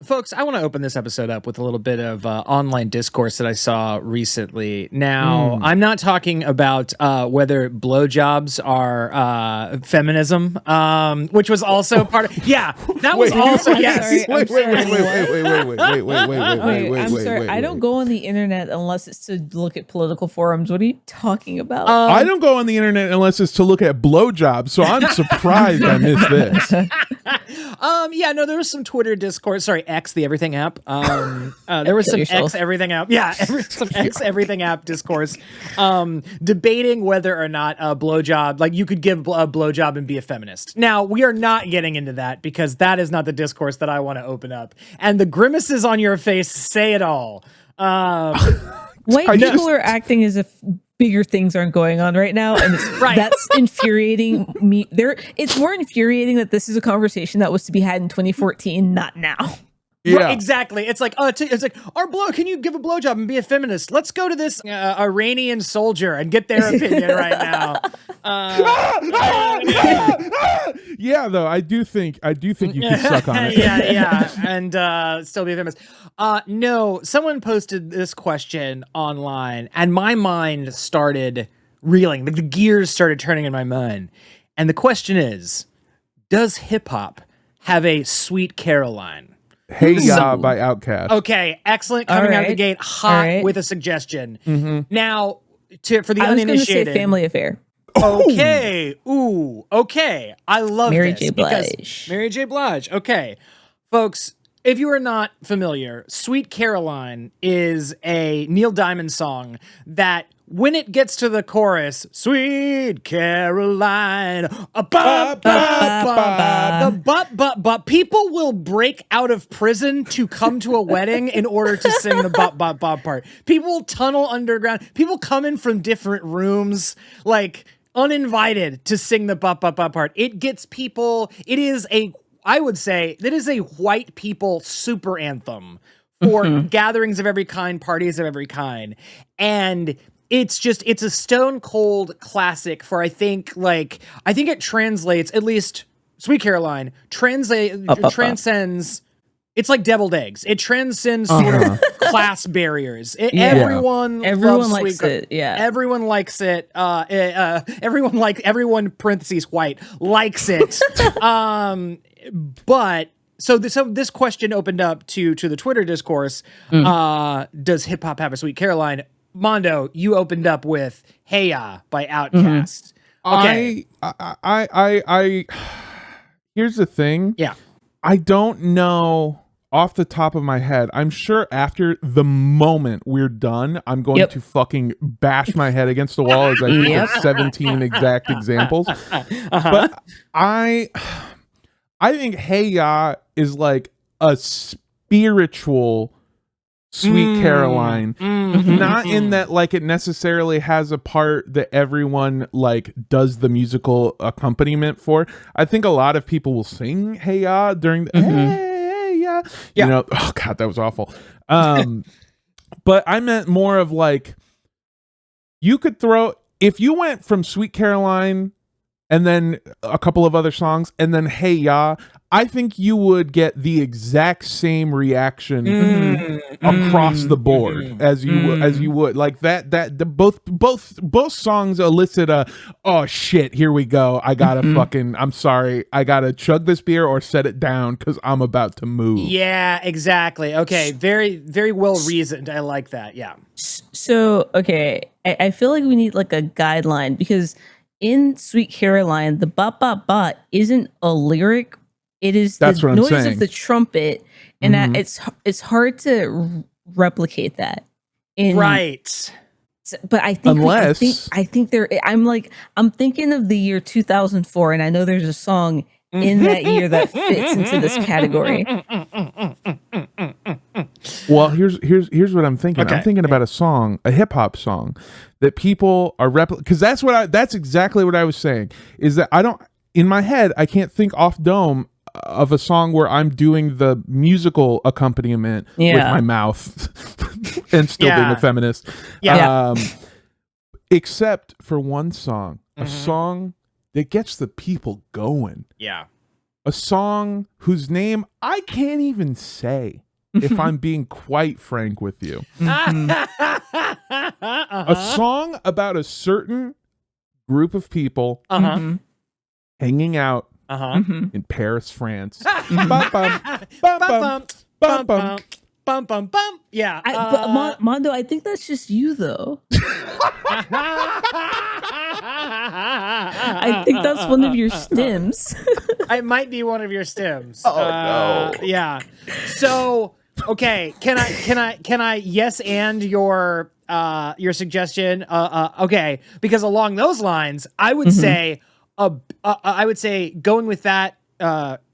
Folks, I want to open this episode up with a little bit of online discourse that I saw recently. Now, I'm not talking about whether blowjobs are feminism, which was also part of. Yeah, that was also yes. Wait. I'm sorry. I don't go on the internet unless it's to look at political forums. What are you talking about? I don't go on the internet unless it's to look at blowjobs. So I'm surprised I missed this. Yeah, no, there was some Twitter discourse. Sorry, X, the everything app. There was some X everything app. Yeah, some X everything app discourse, debating whether or not a blowjob, like you could give a blowjob and be a feminist. Now, we are not getting into that because that is not the discourse that I want to open up. And the grimaces on your face say it all. White people are acting as if bigger things aren't going on right now, and it's that's infuriating me. It's more infuriating that this is a conversation that was to be had in 2014, not now. Yeah, right, exactly. It's like, can you give a blowjob and be a feminist? Let's go to this Iranian soldier and get their opinion right now. Yeah, though I do think you can suck on it. yeah, and still be a feminist. No, someone posted this question online, and my mind started reeling. The gears started turning in my mind, and the question is: does hip hop have a Sweet Caroline? Hey Ya by Outkast. Okay, excellent. Coming out of the gate hot with a suggestion. Now, for the uninitiated, I was going to say Family Affair. Okay. Ooh. Okay. I love Mary this. J. Blige. Mary J. Blige. Okay, folks. If you are not familiar, Sweet Caroline is a Neil Diamond song that, when it gets to the chorus, Sweet Caroline, people will break out of prison to come to a wedding in order to sing the bop bop bop part. People tunnel underground. People come in from different rooms, like uninvited, to sing the bop bop bop part. It gets people. I would say that is a white people super anthem for gatherings of every kind, parties of every kind. And it's a stone cold classic for, I think it translates, at least Sweet Caroline transcends. It's like deviled eggs. It transcends sort of class barriers. Everyone likes it. Yeah. Everyone likes it. Everyone parentheses white likes it. But so this question opened up to the Twitter discourse. Does hip hop have a Sweet Caroline? Mondo, you opened up with "Hey Ya" by Outkast. Okay. I here's the thing. Yeah. I don't know off the top of my head. I'm sure after the moment we're done, I'm going to fucking bash my head against the wall as I think of 17 exact examples. But I think "Hey Ya" is like a spiritual Sweet Caroline, not in that like it necessarily has a part that everyone like does the musical accompaniment for. I think a lot of people will sing "Hey Ya" during the hey ya. You know, oh god, that was awful. But I meant more of like, you could throw, if you went from Sweet Caroline and then a couple of other songs and then "Hey Ya," I think you would get the exact same reaction across the board as you would like that. Both songs elicit a, oh shit, here we go. I gotta I'm sorry, I gotta chug this beer or set it down because I'm about to move. Yeah, exactly. Okay, very very well reasoned. I like that. Yeah. So okay, I feel like we need like a guideline, because in Sweet Caroline, the bop bop bop isn't a lyric. It is the noise of the trumpet, and it's hard to replicate that. But I think I think there. I'm thinking of the year 2004, and I know there's a song in that year that fits into this category. Well, here's what I'm thinking. Okay. I'm thinking about a song, a hip hop song that people are because that's exactly what I was saying, is that in my head I can't think off dome of a song where I'm doing the musical accompaniment with my mouth and still being a feminist. Except for one song, a song that gets the people going. Yeah. a song whose name I can't even say, if I'm being quite frank with you. A song about a certain group of people hanging out in Paris, France. Bum bum bum. Yeah. But Mondo, I think that's just you though. I think that's one of your stems. It might be one of your stems. Oh no. Yeah. So okay, can I yes and your suggestion? Okay, because along those lines, I would say going with that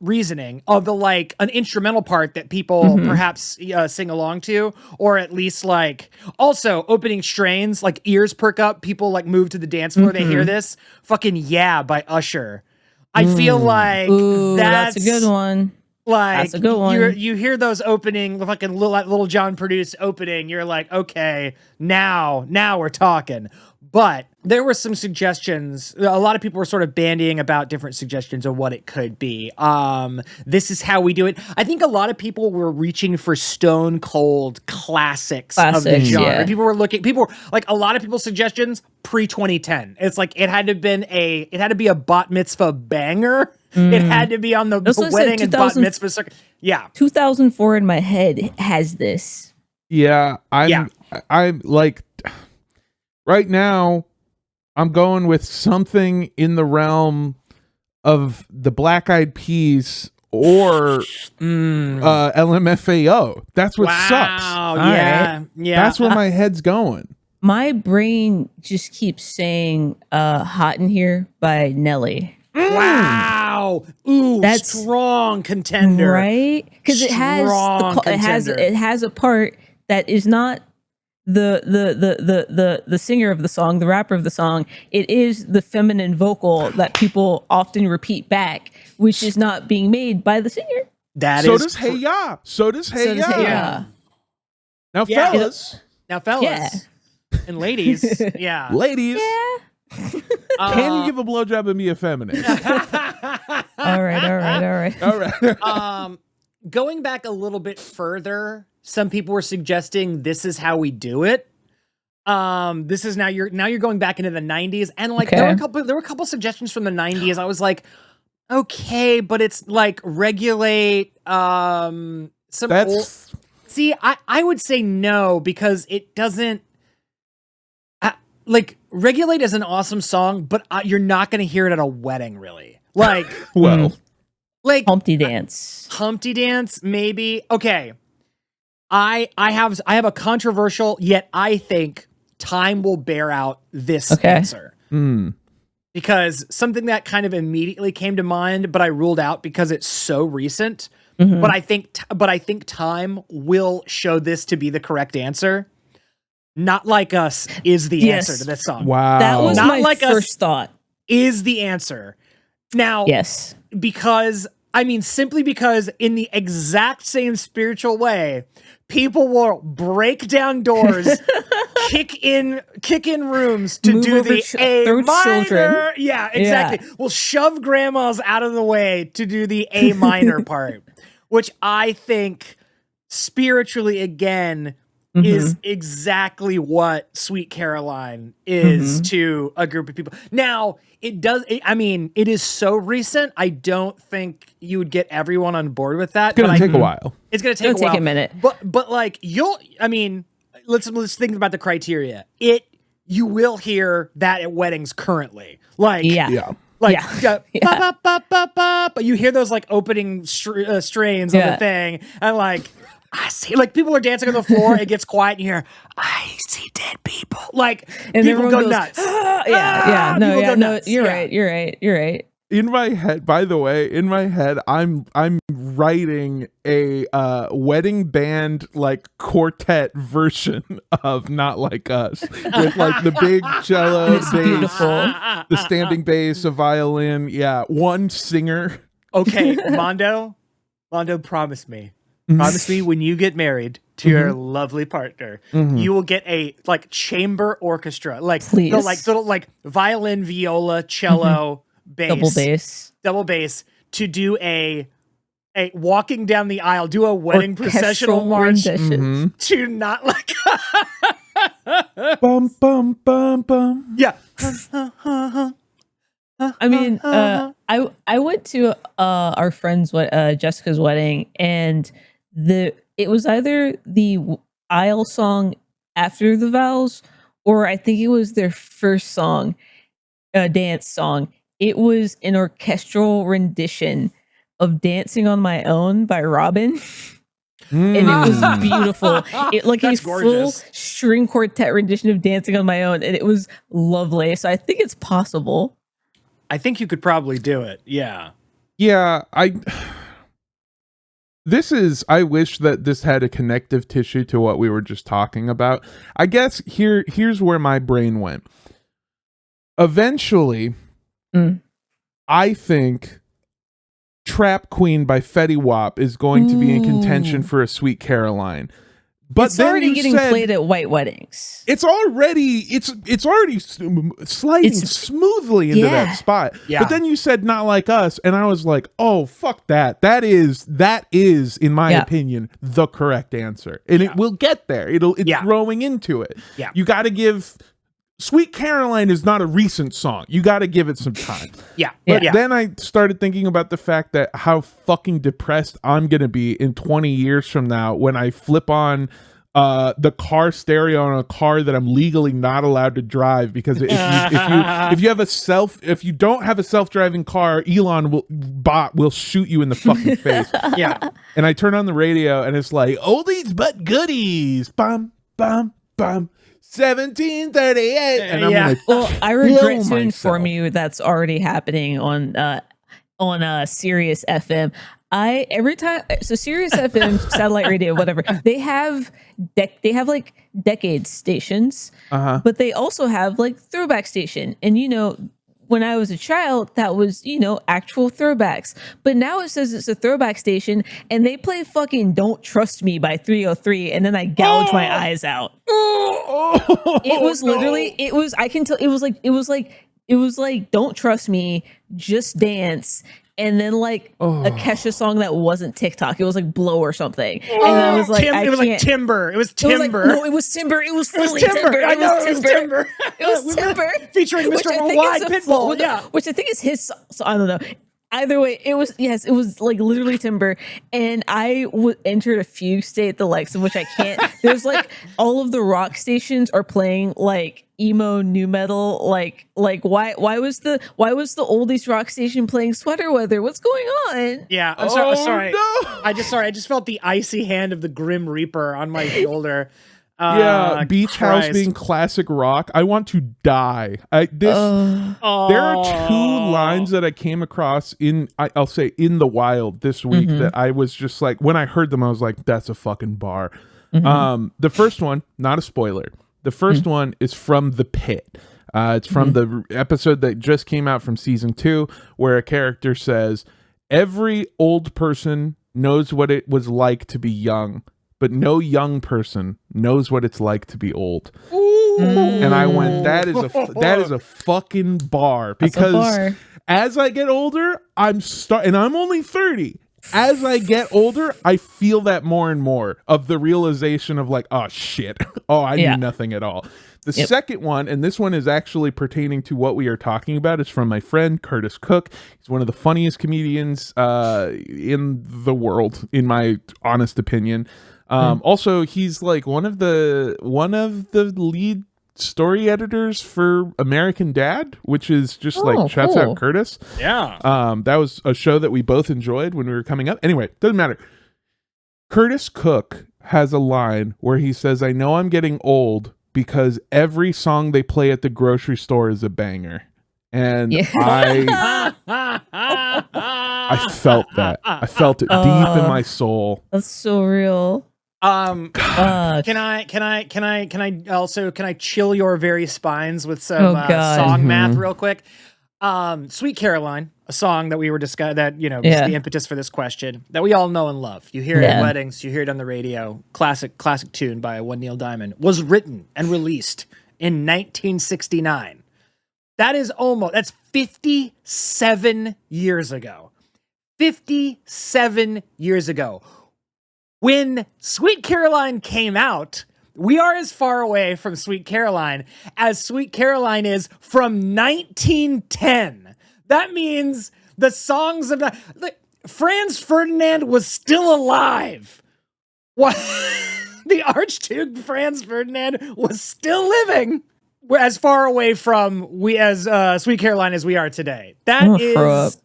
reasoning of the like an instrumental part that people perhaps sing along to, or at least like also opening strains, like ears perk up, people like move to the dance floor, they hear this fucking Yeah by Usher. I feel like that's a good one. Like that's a good one. You hear those opening, the fucking Little John produced opening, you're like, okay, now we're talking. But there were some suggestions. A lot of people were sort of bandying about different suggestions of what it could be. This is how we do it. I think a lot of people were reaching for stone cold classics of the genre. Yeah. People were like a lot of people's suggestions pre-2010. It's like it had to be a bat mitzvah banger. It had to be on the wedding and bat mitzvah circuit. Yeah. 2004 in my head has this. Yeah, I'm like right now I'm going with something in the realm of the Black Eyed Peas or LMFAO. That's what sucks. Yeah. Right? Yeah. That's where my head's going. My brain just keeps saying Hot in Here by Nelly. Wow. Ooh, that's strong contender. Right? Because it has a part that is not the singer of the song, the rapper of the song. It is the feminine vocal that people often repeat back, which is not being made by the singer. So does Hey Ya. So does Hey Ya. Now, fellas. Yeah. And ladies. Yeah. Ladies. Yeah. Can you give a blowjob and be effeminate? All right. Going back a little bit further, some people were suggesting this is how we do it. This is now you're going back into the 90s, and like there were a couple suggestions from the 90s. I was like, okay, but it's like regulate some old. See, I would say no, because it doesn't. Like, Regulate is an awesome song, but you're not going to hear it at a wedding, really. Like, like Humpty Dance. Humpty Dance, maybe. Okay, I have a controversial, yet I think time will bear out this answer. Because something that kind of immediately came to mind, but I ruled out because it's so recent. But I think time will show this to be the correct answer. Not Like Us is the answer to this song. Wow. That was Not my Like first Us thought. Is the answer. Now, yes. Because, simply because in the exact same spiritual way, people will break down doors, kick in rooms to move do the A minor. Children. Yeah, exactly. Yeah. We'll shove grandmas out of the way to do the A minor part, which I think spiritually, again, is exactly what Sweet Caroline is to a group of people. Now, it is so recent, I don't think you would get everyone on board with that. It's going to take a while. It's going to take a while. Take a minute. But like, let's think about the criteria. You will hear that at weddings currently. Like, but you hear those like opening strains of the thing, and like, I see, like, people are dancing on the floor, it gets quiet, and you hear, I see dead people. Like, and people go nuts. You're right. In my head, by the way, I'm writing a wedding band like quartet version of Not Like Us, with like the big cello, it's beautiful, the standing bass, a violin, one singer. Okay, Mondo, promise me when you get married to your lovely partner, you will get a like chamber orchestra, like little violin, viola, cello, bass, double bass, to do a walking down the aisle, do a wedding processional march to not like bum bum bum bum. Yeah. I mean, I went to our friend's Jessica's wedding, and it was either the aisle song after the vows, or I think it was their first song, dance song. It was an orchestral rendition of "Dancing on My Own" by Robin. And it was beautiful. It like a full string quartet rendition of "Dancing on My Own," and it was lovely. So I think it's possible. I think you could probably do it. Yeah. Yeah, I wish that this had a connective tissue to what we were just talking about. I guess here's where my brain went. Eventually, I think Trap Queen by Fetty Wap is going to be in contention for a Sweet Caroline. But it's already getting played at white weddings. It's already sliding smoothly into that spot. Yeah. But then you said "Not Like Us," and I was like, "Oh, fuck that! That is, in my opinion, the correct answer, and it will get there. It's growing into it. Yeah, you got to give." Sweet Caroline is not a recent song. You got to give it some time. But then I started thinking about the fact that how fucking depressed I'm going to be in 20 years from now when I flip on the car stereo on a car that I'm legally not allowed to drive, because if you don't have a self-driving car, Elon will shoot you in the fucking face. Yeah. And I turn on the radio and it's like oldies but goodies. Bum bum bum. 1738, and I'm gonna I regret to inform you that's already happening on Sirius FM. Every time, so Sirius FM, satellite radio, whatever, they have like decade stations, but they also have like throwback station, and when I was a child, that was, actual throwbacks. But now it says it's a throwback station, and they play fucking "Don't Trust Me" by 303, and then I gouge my eyes out. It was literally, I can tell, it was like "Don't Trust Me," "Just Dance," and then like a Kesha song that wasn't TikTok. It was like "Blow" or something. And I was like, it was like Timber. It was Timber. It was Timber. It was fully Timber. I know, it was Timber. It was Timber. Featuring Mr. Worldwide Pitbull. Yeah. Which I think is his, so I don't know. Either way, it was like literally Timber, and I entered a fugue state, the likes of which I can't. There's like all of the rock stations are playing like emo new metal. Like why was the oldies rock station playing Sweater Weather? What's going on? Yeah, I'm sorry. No. I just felt the icy hand of the Grim Reaper on my shoulder. Beach House being classic rock. I want to die. There are two lines that I came across I'll say in the wild this week that I was just like, when I heard them, I was like, that's a fucking bar. The first one, not a spoiler. The first one is from The Pit. It's from the episode that just came out from season 2, where a character says, "Every old person knows what it was like to be young, but no young person knows what it's like to be old." And I went, that is a fucking bar, because as I get older, and I'm only 30. As I get older, I feel that more and more of the realization of like, oh shit, I knew nothing at all. The second one, and this one is actually pertaining to what we are talking about, is from my friend Curtis Cook. He's one of the funniest comedians in the world, in my honest opinion. Also, he's like one of the lead story editors for American Dad, which is just shouts out Curtis. Yeah. That was a show that we both enjoyed when we were coming up. Anyway, doesn't matter. Curtis Cook has a line where he says, "I know I'm getting old because every song they play at the grocery store is a banger." And I felt that. I felt it deep in my soul. That's so real. Can I chill your very spines with some song math real quick? Sweet Caroline, a song that we were discussing, that is the impetus for this question, that we all know and love. You hear it at weddings, you hear it on the radio. Classic tune by one Neil Diamond, was written and released in 1969. That's 57 years ago. 57 years ago. When Sweet Caroline came out, we are as far away from Sweet Caroline as Sweet Caroline is from 1910. That means the songs of Franz Ferdinand was still alive. What? The Archduke Franz Ferdinand was still living. We're as far away from Sweet Caroline as we are today. That is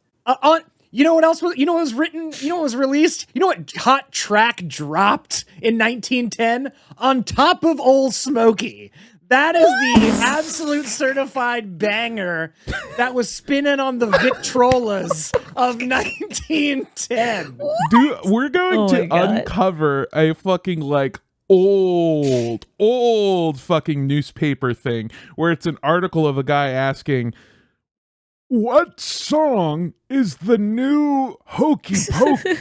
you know what else was? You know what was written? You know what was released? You know what hot track dropped in 1910 on top of Old Smokey? That is the absolute certified banger that was spinning on the Victrolas of 1910. Dude, we're going to uncover a fucking old fucking newspaper thing where it's an article of a guy asking, what song is the new Hokey Pokey?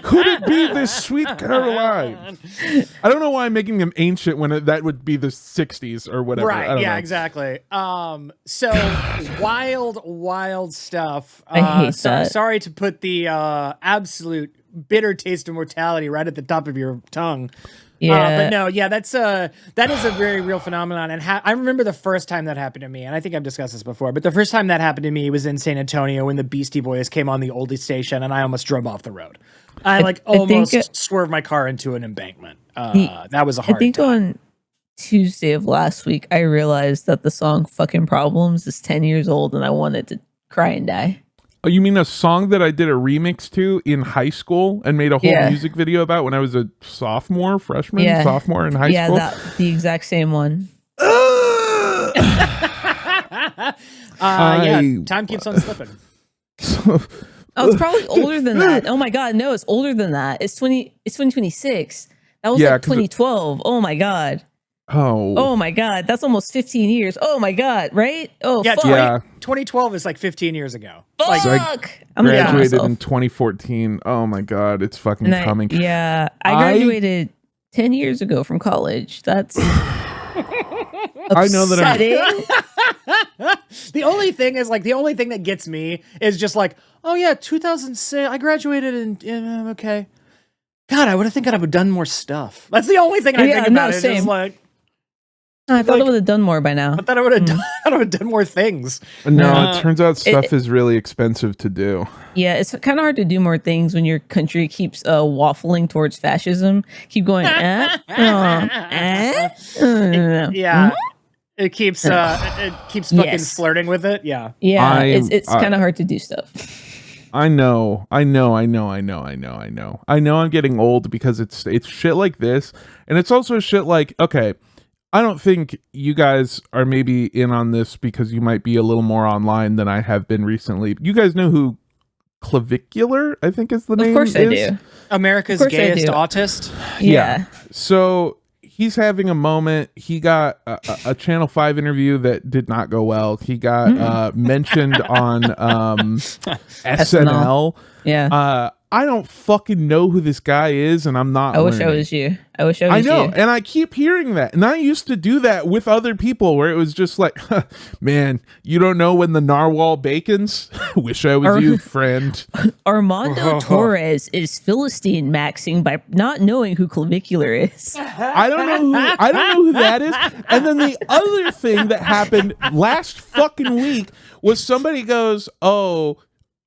Could it be this Sweet Caroline? I don't know why I'm making them ancient when that would be the 60s or whatever. Right, yeah, exactly. So wild stuff. I hate that. Sorry to put the absolute bitter taste of mortality right at the top of your tongue. Yeah. But no, yeah, that is a very real phenomenon. And I remember the first time that happened to me, and I think I've discussed this before, but the first time that happened to me was in San Antonio when the Beastie Boys came on the oldie station, and I almost drove off the road. I almost swerved my car into an embankment. That was a hard time. On Tuesday of last week, I realized that the song Fucking Problems is 10 years old, and I wanted to cry and die. Oh, you mean a song that I did a remix to in high school and made a whole music video about when I was a sophomore in high school? Yeah, the exact same one. Time keeps on slipping. It's probably older than that. Oh my god, no, it's older than that. It's 2026. That was 2012. Oh my god. Oh my god, that's almost 15 years. Oh my god, right? Oh yeah, fuck. 2012 is 15 years ago. Fuck. So I graduated in 2014. Oh my god, it's fucking coming. I graduated 10 years ago from college. That's I know that the only thing that gets me is just 2006. I graduated in okay. God, I would have done more stuff. That's the only thing I think about. Same. Just I thought I would have done more by now. I thought I would have done more things. No, it turns out stuff is really expensive to do. Yeah, it's kind of hard to do more things when your country keeps waffling towards fascism. Keep going. Yeah, it keeps fucking flirting with it. Yeah, it's kind of hard to do stuff. I know. I'm getting old because it's shit like this, and it's also shit like, okay, I don't think you guys are maybe in on this because you might be a little more online than I have been recently. You guys know who Clavicular, I think is the name. Of course I do. America's gayest autist. Yeah. So he's having a moment. He got a Channel 5 interview that did not go well. He got mentioned on SNL. Yeah. I don't fucking know who this guy is, and I'm not. I wish I was you. I know, and I keep hearing that, and I used to do that with other people, where it was just like, man, you don't know when the narwhal bacons. Wish I was you, friend. Armando Torres is Philistine maxing by not knowing who Clavicular is. I don't know who that is. And then the other thing that happened last fucking week was somebody goes, "Oh,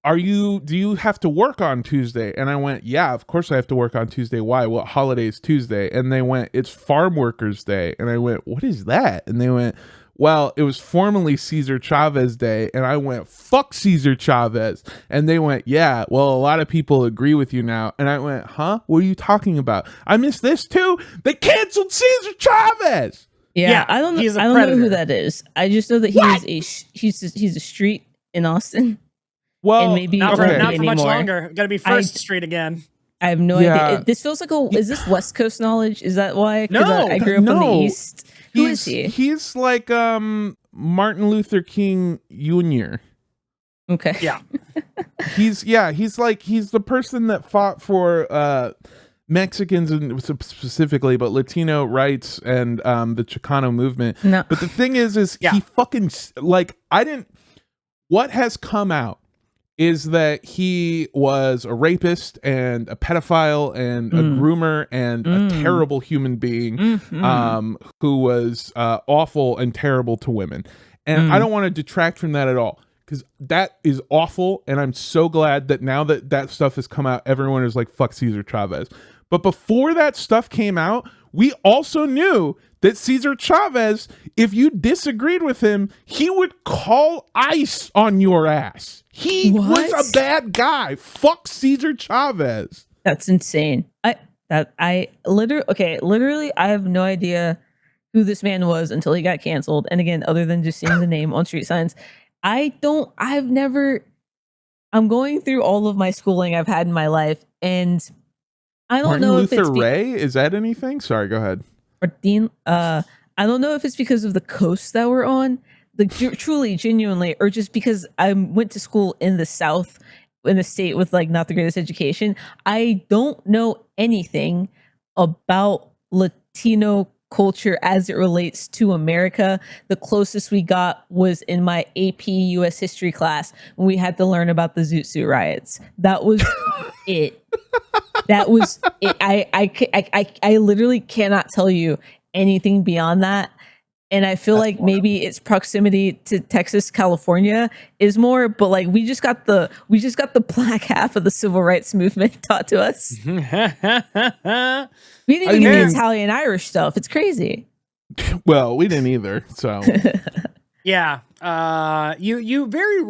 do you have to work on Tuesday?" And I went, yeah, of course I have to work on Tuesday. Why? What holiday is Tuesday? And they went, it's Farm Workers Day. And I went, what is that? And they went, well, it was formerly Cesar Chavez Day. And I went, fuck Cesar Chavez. And they went, yeah, well, a lot of people agree with you now. And I went, huh? What are you talking about? I missed this too? They canceled Cesar Chavez. Yeah, I don't know who that is. I just know that he's a street in Austin. Well, and maybe not for much longer. Got to be First Street again. I have no idea. This feels like is this West Coast knowledge? Is that why? No, I grew up in the East. Who is he? He's like Martin Luther King Jr. Okay. Yeah. he's the person that fought for Mexicans and specifically, but Latino rights and the Chicano movement. No. But the thing is he fucking what has come out is that he was a rapist and a pedophile and a groomer and a terrible human being who was awful and terrible to women. And I don't want to detract from that at all, because that is awful. And I'm so glad that now that that stuff has come out, everyone is like, fuck Cesar Chavez. But before that stuff came out, we also knew that Cesar Chavez, if you disagreed with him, he would call ICE on your ass. He was a bad guy. Fuck Cesar Chavez. That's insane. Literally, I have no idea who this man was until he got canceled. And again, other than just seeing the name on street signs, I'm going through all of my schooling I've had in my life, and I don't know if it's Ray, is that anything? Sorry, go ahead. Or Dean, I don't know if it's because of the coast that we're on, like truly, genuinely, or just because I went to school in the South, in a state with like not the greatest education. I don't know anything about Latino culture as it relates to America. The closest we got was in my AP US history class when we had to learn about the Zoot Suit riots. That was it. That was it. I literally cannot tell you anything beyond that. And I feel like maybe its proximity to Texas, California is more, but like we just got the black half of the civil rights movement taught to us. We didn't even get the Italian Irish stuff. It's crazy. Well, we didn't either. So yeah. You very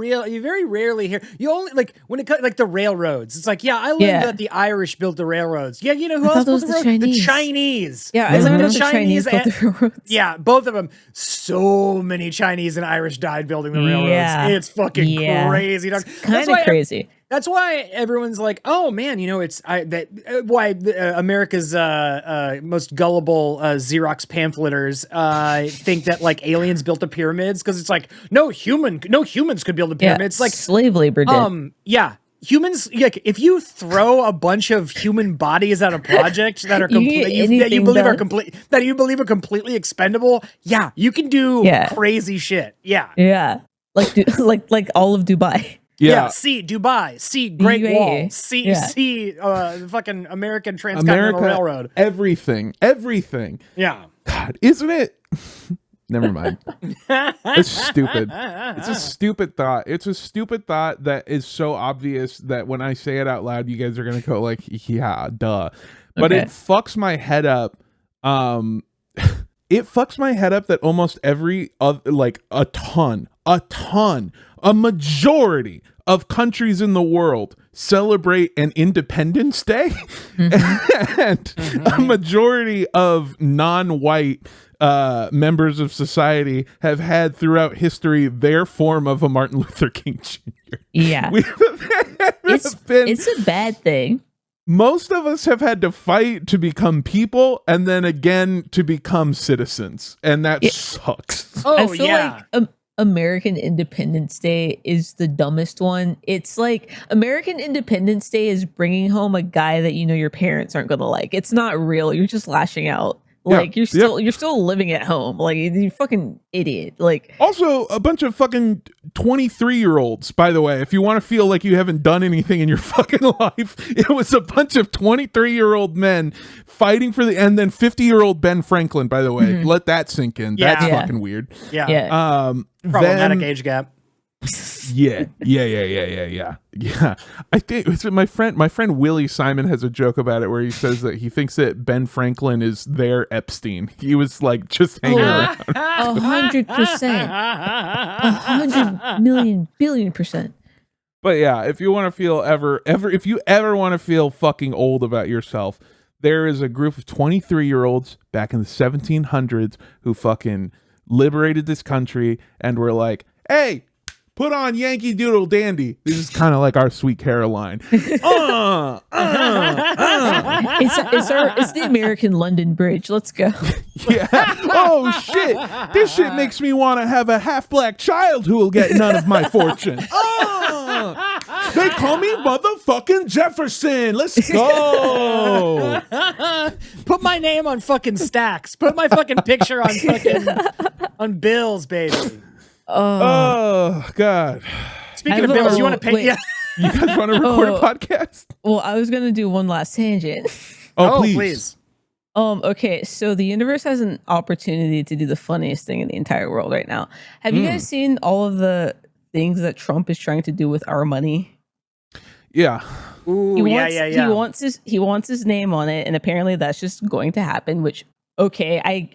rarely hear, you only like when it comes like the railroads. It's like, yeah, I learned that the Irish built the railroads. Yeah, you know who else built the railroads? The Chinese. Yeah, I learned the Chinese built the railroads. Yeah, both of them. So many Chinese and Irish died building the railroads. Yeah. It's fucking crazy. It's kind of crazy. That's why everyone's like, "Oh man, you know, America's most gullible Xerox pamphleters think that like aliens built the pyramids, because it's like no humans could build the pyramids. Like slave labor did. Yeah, humans. Like if you throw a bunch of human bodies at a project that are that you believe are completely expendable, yeah, you can do crazy shit. Yeah, like all of Dubai. Yeah, see Dubai, see Great Wall, see the fucking American Transcontinental Railroad. Everything. Yeah. God, isn't it? Never mind. It's stupid. It's a stupid thought. It's a stupid thought that is so obvious that when I say it out loud, you guys are gonna go like, yeah, duh. But it fucks my head up. It fucks my head up that almost every other, like a majority of countries in the world celebrate an Independence Day, and a majority of non-white members of society have had throughout history their form of a Martin Luther King Jr. Yeah, it's a bad thing. Most of us have had to fight to become people, and then again to become citizens, and that sucks. Oh, I feel like American Independence Day is the dumbest one. It's like American Independence Day is bringing home a guy that you know your parents aren't going to like. It's not real. You're just lashing out. Like you're still living at home. Like you fucking idiot. Like also a bunch of fucking 23-year-olds, by the way, if you want to feel like you haven't done anything in your fucking life, it was a bunch of 23-year-old men fighting for the, and then 50-year-old Ben Franklin, by the way. Let that sink in. That's fucking weird. Yeah. Problematic age gap. Yeah. I think it's my friend Willie Simon has a joke about it where he says that he thinks that Ben Franklin is their Epstein. He was like just hanging around. 100%, 100 million billion %. But yeah, if you want to feel if you ever want to feel fucking old about yourself, there is a group of 23-year-olds back in the 1700s who fucking liberated this country and were like, hey, put on Yankee Doodle Dandy. This is kind of like our Sweet Caroline. It's the American London Bridge. Let's go. Yeah. Oh shit. This shit makes me want to have a half black child who will get none of my fortune. They call me motherfucking Jefferson. Let's go. Put my name on fucking stacks. Put my fucking picture on fucking on bills, baby. Oh God. Speaking of bills, you want to pay? You guys want to record a podcast? Well, I was gonna do one last tangent. Oh, please. Okay, so the universe has an opportunity to do the funniest thing in the entire world right now. Have you guys seen all of the things that Trump is trying to do with our money? Yeah. Ooh, He wants his name on it, and apparently that's just going to happen, which okay, I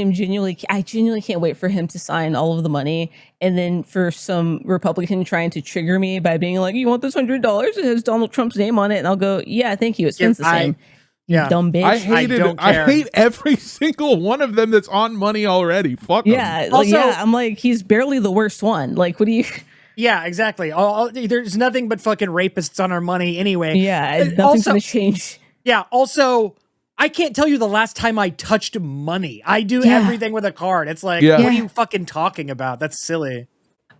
genuinely can't wait for him to sign all of the money, and then for some Republican trying to trigger me by being like, "You want this $100? It has Donald Trump's name on it," and I'll go, "Yeah, thank you. It spends the same." You dumb bitch. I hate every single one of them that's on money already. Fuck them. I'm like, he's barely the worst one. Like, what do you? Yeah, exactly. There's nothing but fucking rapists on our money anyway. Yeah, nothing's gonna change. Yeah. Also, I can't tell you the last time I touched money. I do everything with a card. It's like, what are you fucking talking about? That's silly.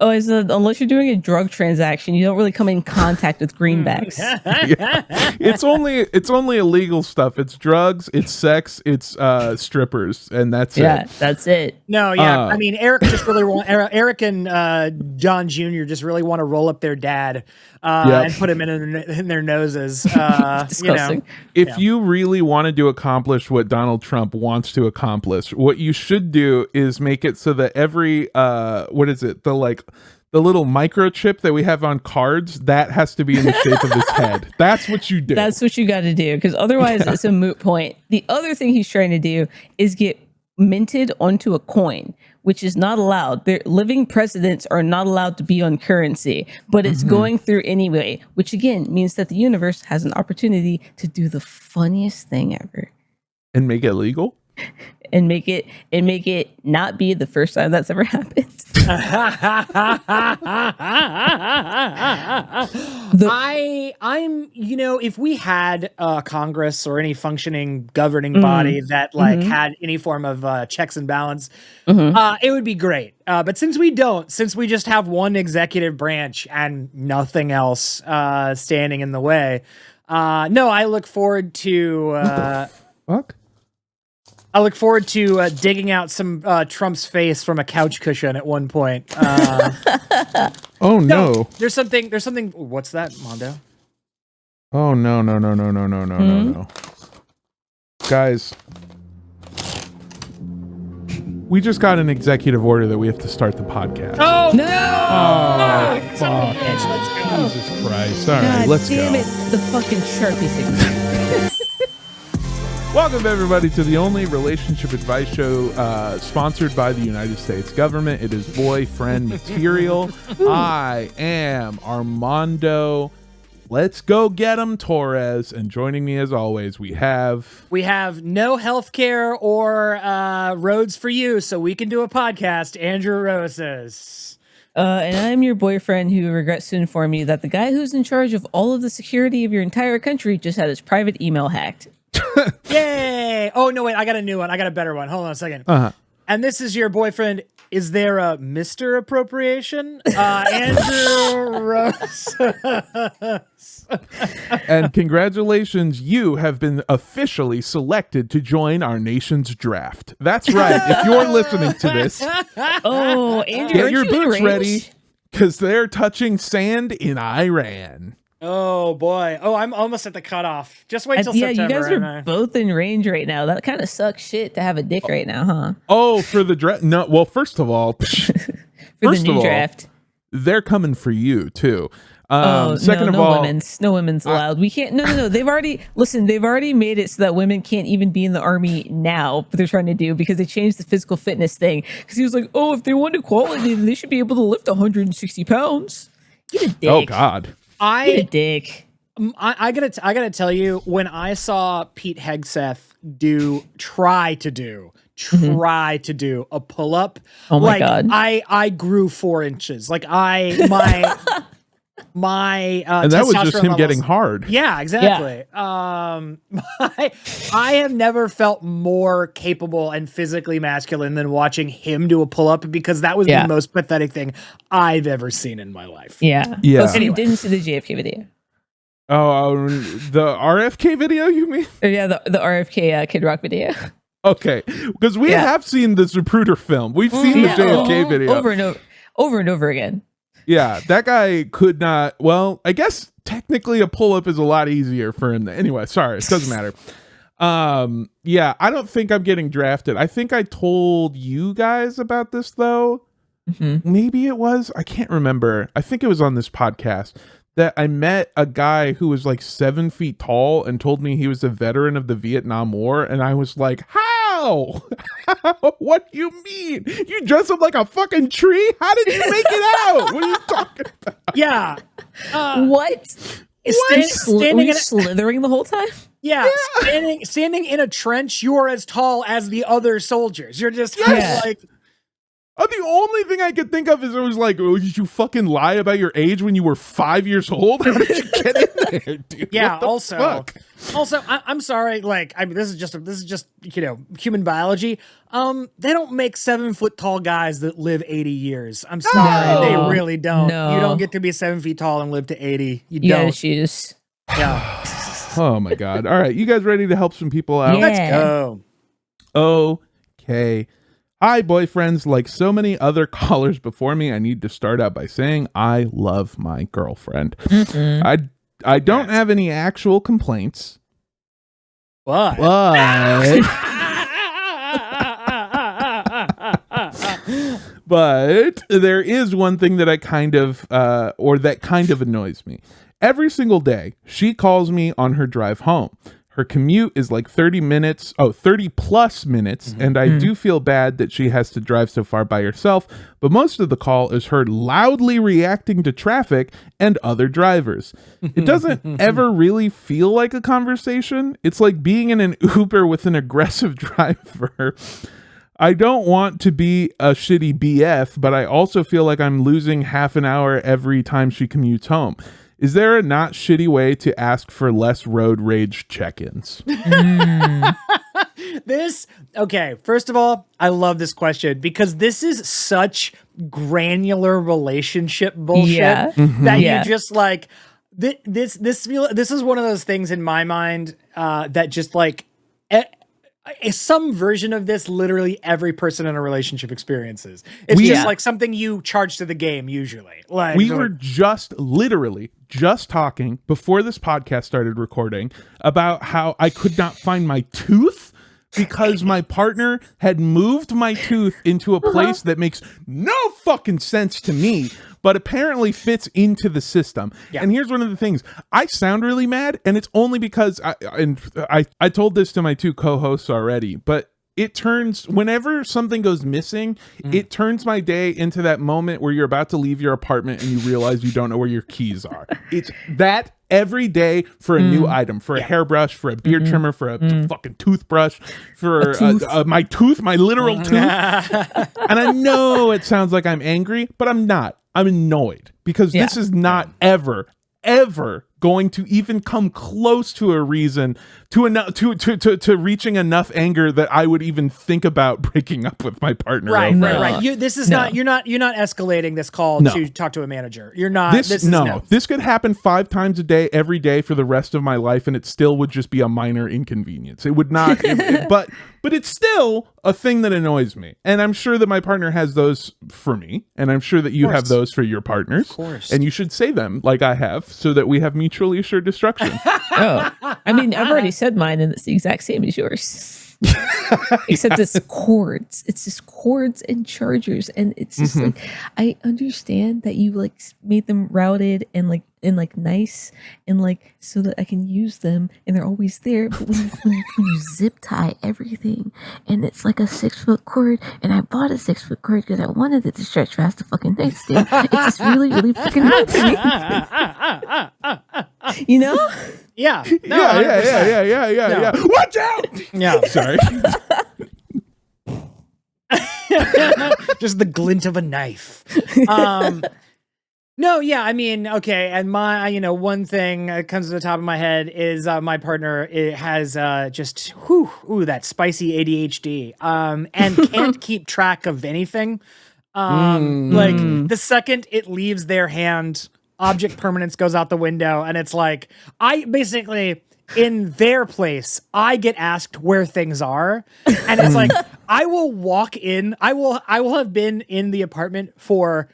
Oh, unless you're doing a drug transaction, you don't really come in contact with greenbacks. It's only illegal stuff. It's drugs, it's sex, it's strippers, and that's it. Yeah, that's it. No, yeah. I mean, Eric Eric and John Jr. just really want to roll up their dad and put him in their noses. Disgusting. If you really wanted to accomplish what Donald Trump wants to accomplish, what you should do is make it so that every the little microchip that we have on cards, that has to be in the shape of his head. That's what you do. That's what you got to do, because otherwise it's a moot point. The other thing he's trying to do is get minted onto a coin, which is not allowed. Living presidents are not allowed to be on currency, but it's going through anyway, which again means that the universe has an opportunity to do the funniest thing ever. And make it legal? And make it not be the first time that's ever happened. If we had Congress or any functioning governing body that had any form of checks and balance, it would be great. But since we just have one executive branch and nothing else standing in the way, I look forward to what the fuck? I look forward to digging out some Trump's face from a couch cushion at one point. Oh no! There's something. What's that, Mondo? Oh no! Guys, we just got an executive order that we have to start the podcast. Oh no! Oh fuck! Jesus Christ! All right, let's go. Damn it! The fucking Sharpie thing. Welcome, everybody, to the only relationship advice show sponsored by the United States government. It is boyfriend material. I am Armando. Let's go get him, Torres. And joining me, as always, we have no healthcare or roads for you, so we can do a podcast. Andrew Rosas. And I'm your boyfriend who regrets to inform you that the guy who's in charge of all of the security of your entire country just had his private email hacked. Yay! Oh no, wait! I got a new one. I got a better one. Hold on a second. And this is your boyfriend. Is there a Mr. Appropriation? Andrew Rose. And congratulations, you have been officially selected to join our nation's draft. That's right. If you're listening to this, Andrew, get your boots ready, because they're touching sand in Iran. Oh boy! Oh, I'm almost at the cutoff. Just wait till September. Yeah, you guys are both in range right now. That kind of sucks shit to have a dick right now, huh? Oh, for the draft? No. Well, first of all, draft, they're coming for you too. Second of all, no women's allowed. We can't. No. They've already made it so that women can't even be in the army now. But they're trying to do because they changed the physical fitness thing. Because he was like, oh, if they want equality, then they should be able to lift 160 pounds. Get a dick. Oh God. Get a dick. I gotta tell you, when I saw Pete Hegseth try to do a pull up, oh my God, I grew 4 inches. Like my and that was just him getting hard. Yeah, exactly. Yeah. I have never felt more capable and physically masculine than watching him do a pull up, because that was the most pathetic thing I've ever seen in my life. Yeah. So you didn't see the JFK video? Oh, the RFK video, you mean? Yeah, the RFK Kid Rock video. Okay, because we have seen the Zapruder film. We've seen the JFK video over and over again. Yeah, that guy could not. Well, I guess technically a pull-up is a lot easier for him. Anyway, sorry, it doesn't matter. Yeah, I don't think I'm getting drafted. I think I told you guys about this though. Maybe it was. I can't remember. I think it was on this podcast that I met a guy who was like 7 feet tall and told me he was a veteran of the Vietnam War, and I was like, how? What do you mean? You dress up like a fucking tree? How did you make it out? What are you talking about? Yeah. What? Standing in slithering the whole time? Yeah. Standing in a trench, you are as tall as the other soldiers. You're just like... The only thing I could think of is it was like, oh, did you fucking lie about your age when you were 5 years old? How did you get in there, dude? Yeah. Also, I'm sorry. Like, I mean, this is just human biology. They don't make 7 foot tall guys that live 80 years. I'm sorry, they really don't. No. You don't get to be 7 feet tall and live to 80. You gotta don't. choose. Yeah. Oh my God! All right, you guys ready to help some people out? Yeah. Let's go. Okay. Hi, boyfriends. Like so many other callers before me, I need to start out by saying I love my girlfriend. I don't have any actual complaints. But but there is one thing that I kind of annoys me. Every single day, she calls me on her drive home. Her commute is like 30 plus minutes, and I do feel bad that she has to drive so far by herself, but most of the call is her loudly reacting to traffic and other drivers. It doesn't ever really feel like a conversation. It's like being in an Uber with an aggressive driver. I don't want to be a shitty BF, but I also feel like I'm losing half an hour every time she commutes home. Is there a not shitty way to ask for less road rage check-ins? First of all, I love this question because this is such granular relationship bullshit that you just like, this is one of those things in my mind that just like, some version of this literally every person in a relationship experiences. It's just like something you charge to the game usually. Like we were just talking before this podcast started recording about how I could not find my tooth because my partner had moved my tooth into a place that makes no fucking sense to me, but apparently fits into the system. Yeah. And here's one of the things. I sound really mad, and it's only because I told this to my two co-hosts already, but it turns, whenever something goes missing, it turns my day into that moment where you're about to leave your apartment and you realize you don't know where your keys are. It's that every day for a new item, for a hairbrush, for a beard trimmer, for a fucking toothbrush, for my literal tooth. And I know it sounds like I'm angry, but I'm not. I'm annoyed because this is not ever going to even come close to a reason to reaching enough anger that I would even think about breaking up with my partner. Right. This is not. You're not escalating this call to talk to a manager. You're not. This could happen 5 times a day, every day for the rest of my life, and it still would just be a minor inconvenience. It would not. But it's still a thing that annoys me, and I'm sure that my partner has those for me, and I'm sure that you have those for your partners. Of course. And you should say them like I have, so that we have mutually assured destruction. I mean, I've already said mine, and it's the exact same as yours. Except it's cords. It's just cords and chargers, and it's just like, I understand that you like made them routed and like nice and like so that I can use them and they're always there. But when you zip tie everything and it's like a 6-foot cord, and I bought a 6-foot cord because I wanted it to stretch past the fucking nightstand. It's just really fucking hard to me. You know? Yeah. No, yeah. Watch out! Yeah. Sorry. Just the glint of a knife. No, yeah, I mean, okay, and my, one thing that comes to the top of my head is my partner has just, that spicy ADHD, and can't keep track of anything. Like, the second it leaves their hand, object permanence goes out the window, and it's like, in their place, I get asked where things are, and it's like, I will walk in, I will have been in the apartment for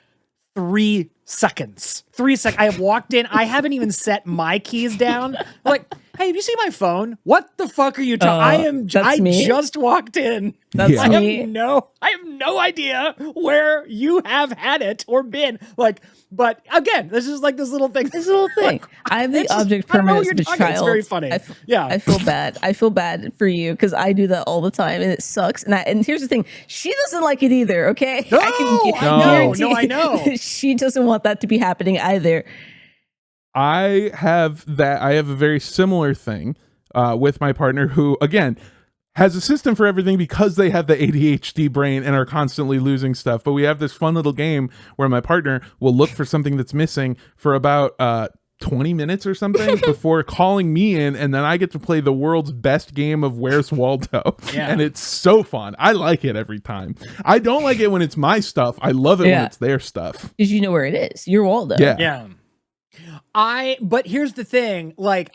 3 seconds. 3 seconds. I have walked in. I haven't even set my keys down. Like, hey, have you seen my phone? What the fuck are you talking? I just walked in. That's I me. have no idea where you have had it or been. Like, but again, this is like this little thing. Like, I have the object permanence of a child. It's very funny. I feel bad. I feel bad for you because I do that all the time and it sucks. And here's the thing: she doesn't like it either. Okay? No, I know. She doesn't want that to be happening either. I have a very similar thing with my partner who, again, has a system for everything because they have the ADHD brain and are constantly losing stuff. But we have this fun little game where my partner will look for something that's missing for about 20 minutes or something before calling me in, and then I get to play the world's best game of Where's Waldo. Yeah. And it's so fun. I like it every time. I don't like it when it's my stuff. I love it when it's their stuff. Because you know where it is. You're Waldo. Yeah. But here's the thing, like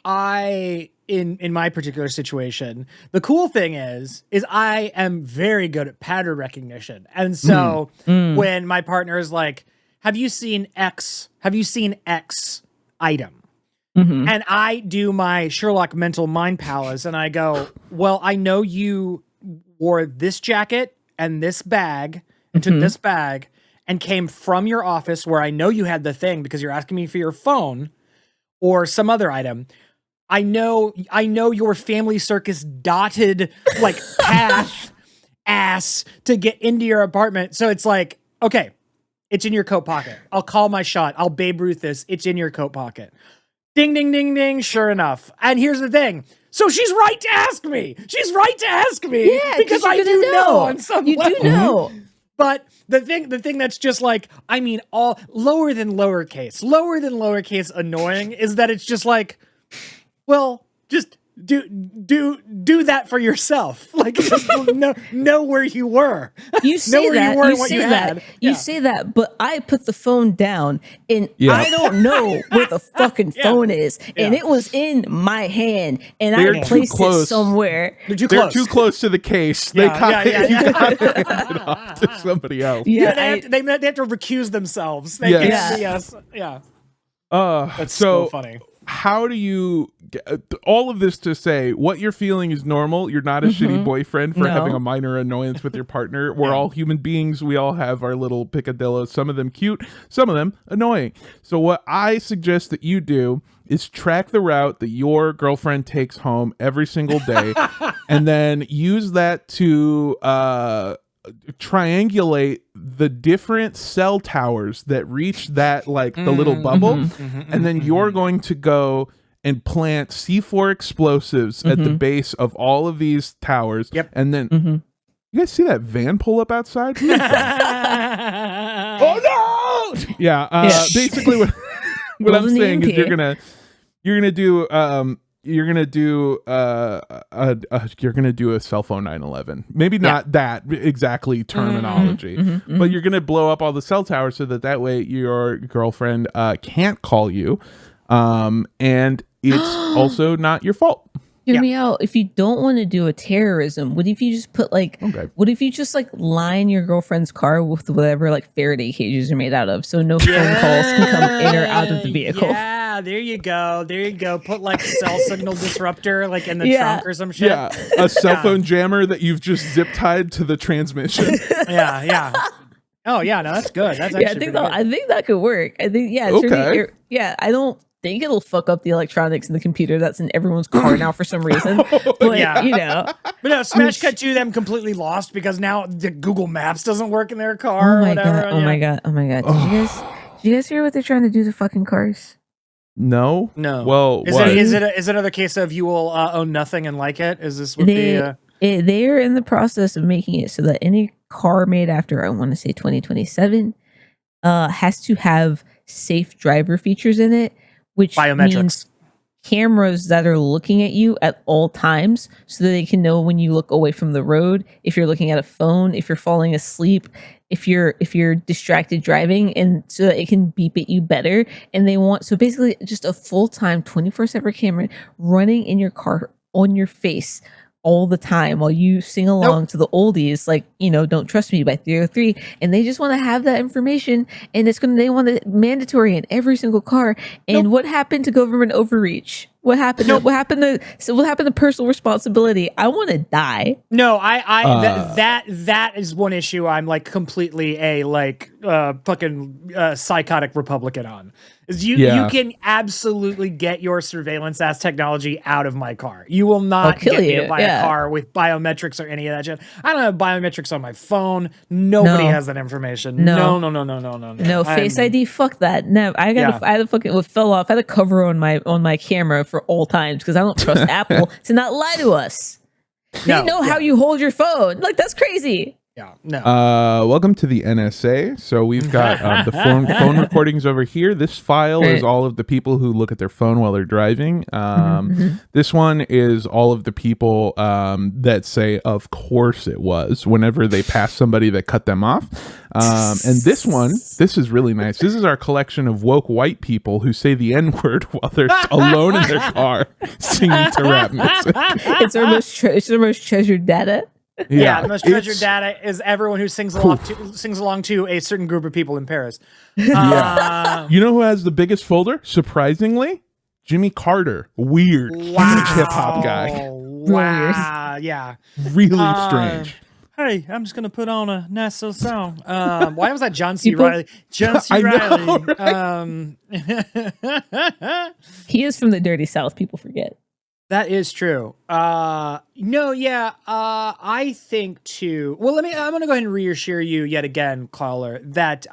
in my particular situation, the cool thing is I am very good at pattern recognition. And so when my partner is like, have you seen X item? And I do my Sherlock mental mind palace and I go, well, I know you wore this jacket and this bag and took this bag and came from your office where I know you had the thing because you're asking me for your phone or some other item. I know your family circus dotted like path ass to get into your apartment. So it's like, okay, it's in your coat pocket. I'll call my shot. I'll Babe Ruth this. It's in your coat pocket. Ding, ding, ding, ding. Sure enough. And here's the thing. So she's right to ask me. Yeah, because I do know on some level. You do know. But the thing that's just like, I mean, all lower than lowercase annoying is that it's just like, well, just do that for yourself. Like, just know where you were. You say that. You say that, but I put the phone down and I don't know where the fucking phone is. And it was in my hand and I placed it somewhere. They're too close to the case. They got it off to somebody else. They have to recuse themselves. That's so funny. How do you all of this to say what you're feeling is normal? You're not a shitty boyfriend for having a minor annoyance with your partner. We're all human beings. We all have our little picadillos, some of them cute, some of them annoying. So what I suggest that you do is track the route that your girlfriend takes home every single day and then use that to triangulate the different cell towers that reach that, like the little bubble, and then you're going to go and plant C4 explosives at the base of all of these towers. And then you guys see that van pull up outside? Oh no! Basically what I'm saying is you're gonna do a cell phone 911. Maybe not that exactly terminology, but you're gonna blow up all the cell towers so that way your girlfriend can't call you, and it's also not your fault. Hear me out. If you don't want to do a terrorism, what if you just put what if you just line your girlfriend's car with whatever Faraday cages are made out of, so no phone calls can come in or out of the vehicle? Yeah, there you go. Put a cell signal disruptor in the trunk or some shit. Yeah, a cell phone jammer that you've just zip tied to the transmission. Yeah. Oh yeah, no, that's good. That's actually I think that could work. I think I don't think it'll fuck up the electronics in the computer that's in everyone's car now for some reason. But But no, Smash Cut 2 them completely lost because now the Google Maps doesn't work in their car. Oh my god. Did you guys hear what they're trying to do to fucking cars? No. Well, is it another case of you will own nothing and like it? Is this what they're in the process of making it so that any car made after, I want to say 2027, has to have safe driver features in it, which means cameras that are looking at you at all times so that they can know when you look away from the road, if you're looking at a phone, if you're falling asleep, if you're distracted driving, and so that it can beep at you better. And they want, so basically just a full-time 24/7 camera running in your car on your face all the time while you sing along to the oldies, like, Don't Trust Me by 303, and they just want to have that information, and they want it mandatory in every single car. And what happened to government overreach? What happened? What happened to personal responsibility? I want to die. No, that is one issue I'm like completely fucking psychotic Republican on. Is you can absolutely get your surveillance ass technology out of my car. You will not get me to buy a car with biometrics or any of that shit. I don't have biometrics on my phone. Nobody has that information. No. Face ID. Fuck that. No, I had a fucking what fell off. I had a cover on my camera for all times because I don't trust Apple to not lie to us. They know how you hold your phone. Like, that's crazy. Yeah, no. Welcome to the NSA. So we've got the phone recordings over here. This file is all of the people who look at their phone while they're driving. This one is all of the people that say, of course it was, whenever they pass somebody that cut them off. And this is really nice. This is our collection of woke white people who say the N-word while they're alone in their car singing to rap music. It's our most treasured data. Yeah, the most treasured data is everyone who sings along to a certain group of people in Paris. You know who has the biggest folder? Surprisingly, Jimmy Carter. Weird. Huge hip-hop guy. Wow. Yeah. Really strange. Hey, I'm just going to put on a nice little song. Why was that John C. Reilly? John C. Reilly. Right? He is from the dirty South, people forget. That is true. I think too. Well, I'm going to go ahead and reassure you yet again, caller, that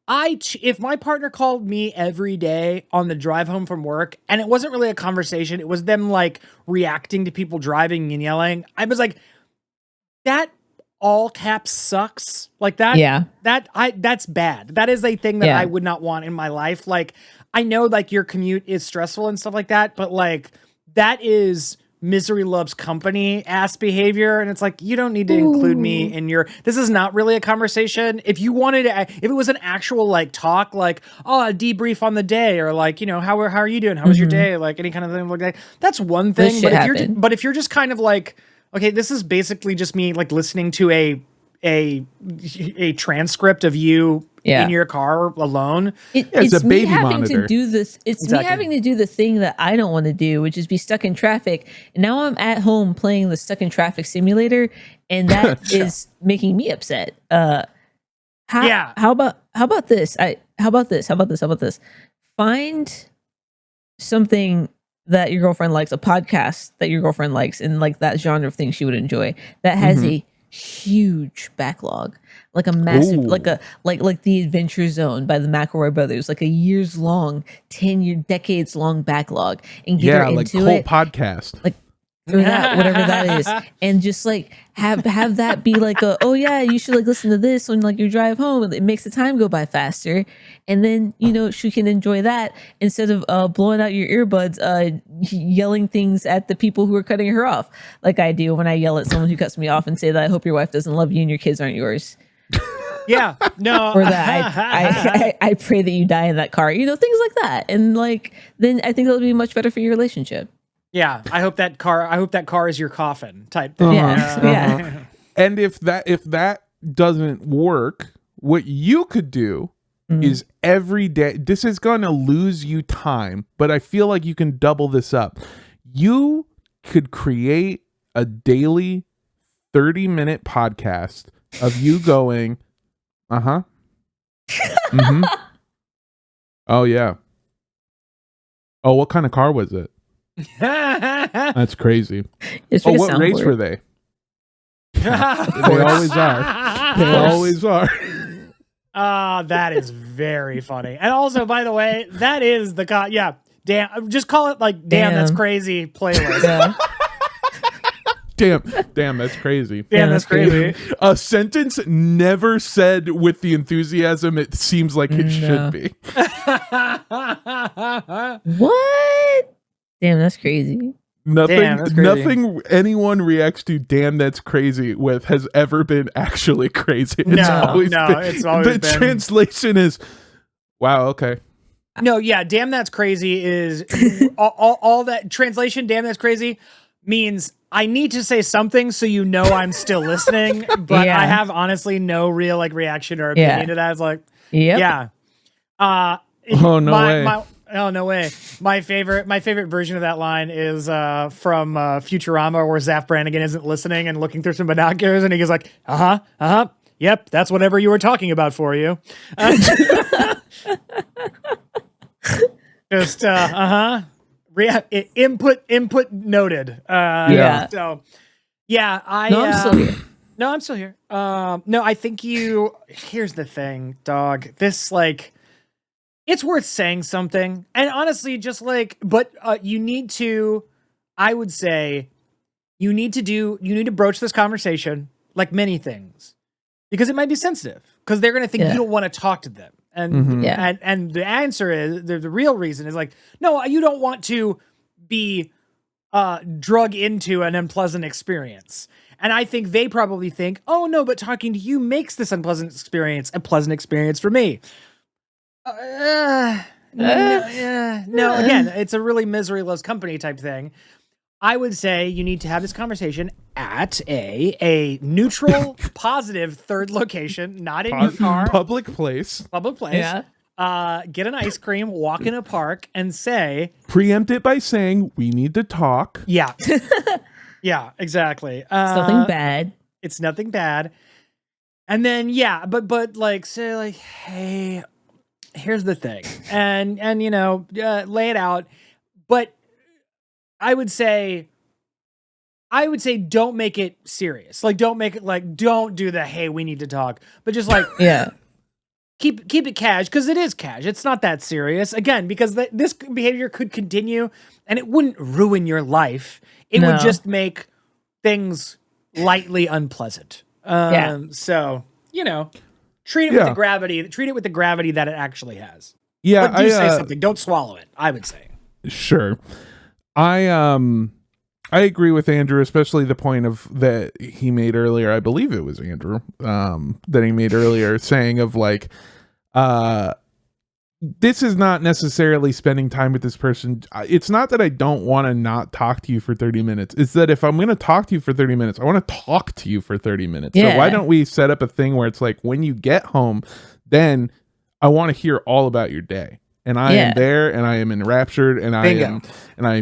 if my partner called me every day on the drive home from work, and it wasn't really a conversation, it was them like reacting to people driving and yelling, I was like, that all caps sucks. Like that. Yeah. That's bad. That is a thing that I would not want in my life. Like, I know like your commute is stressful and stuff like that, but like, that is misery loves company ass behavior. And it's like, you don't need to include me in this is not really a conversation. If you wanted to, if it was an actual like talk, like, a debrief on the day, or like, how are you doing? How was your day? Like any kind of thing like that. That's one thing. But if you're just kind of like, okay, this is basically just me like listening to a transcript of you in your car alone. It's a baby monitor. It's me having to do the thing that I don't want to do, which is be stuck in traffic. And now I'm at home playing the stuck in traffic simulator, and that is making me upset. How about this? How about this? Find something that your girlfriend likes, a podcast that your girlfriend likes, and like that genre of thing she would enjoy, that has a huge backlog, like a massive, like the Adventure Zone by the McElroy brothers, like a years long, 10-year, decades long backlog, and get her into whole podcast, like or that, whatever that is, and just like have that be like you should like listen to this on like your drive home. It makes the time go by faster, and then she can enjoy that instead of blowing out your earbuds, yelling things at the people who are cutting her off, like I do when I yell at someone who cuts me off and say that I hope your wife doesn't love you and your kids aren't yours. Yeah, no, or that I pray that you die in that car, things like that, and like then I think that'll be much better for your relationship. Yeah, I hope that car is your coffin type thing. Yeah. And if that doesn't work, what you could do is every day. This is going to lose you time, but I feel like you can double this up. You could create a daily 30-minute podcast of you going, oh yeah. Oh, what kind of car was it? That's crazy. What race were they? They always are. They always are. That is very funny. And also, by the way, that is the damn. Just call it like damn. That's crazy playlist. Yeah. Damn, that's crazy. Damn, that's crazy. A sentence never said with the enthusiasm it seems like it should be. What? Damn, that's crazy. Nothing anyone reacts to "damn, that's crazy" with has ever been actually crazy. It's always been. Translation is, "Wow, okay." No, yeah, "damn, that's crazy" is all that translation. "Damn, that's crazy" means I need to say something so you know I'm still listening, but I have honestly no real like reaction or opinion to that. It's like, yeah. Oh no way. Oh no way! My favorite version of that line is from Futurama, where Zapp Brannigan isn't listening and looking through some binoculars, and he goes like, yep, that's whatever you were talking about for you. Just input noted. So yeah, I'm still here. No, I'm still here. No, I think here's the thing, dog. This like. It's worth saying something. And honestly, just like, but you need to, I would say, you need to broach this conversation like many things because it might be sensitive because they're going to think you don't want to talk to them. And, and the answer is, the real reason is like, no, you don't want to be drug into an unpleasant experience. And I think they probably think, oh no, but talking to you makes this unpleasant experience a pleasant experience for me. No, again, it's a really misery loves company type thing. I would say you need to have this conversation at a neutral, positive third location, not in your car. Public place. Yeah. Get an ice cream, walk in a park, and say... Preempt it by saying, we need to talk. Yeah. Yeah, exactly. It's nothing bad. It's nothing bad. And then, but like, say like, hey... Here's the thing, and lay it out. But I would say don't make it serious. Like, don't make it like, don't do the hey, we need to talk. But just like, keep it cash because it is cash. It's not that serious. Again, because this behavior could continue, and it wouldn't ruin your life. It would just make things lightly unpleasant. So treat it with the gravity. Treat it with the gravity that it actually has. Yeah, but do say something. Don't swallow it. I would say. Sure, I agree with Andrew, especially the point of that he made earlier. I believe it was Andrew that he made earlier, saying of like, this is not necessarily spending time with this person. It's not that I don't want to not talk to you for 30 minutes. It's that if I'm going to talk to you for 30 minutes, I want to talk to you for 30 minutes. So why don't we set up a thing where it's like, when you get home, then I want to hear all about your day. And I am there and I am enraptured and I am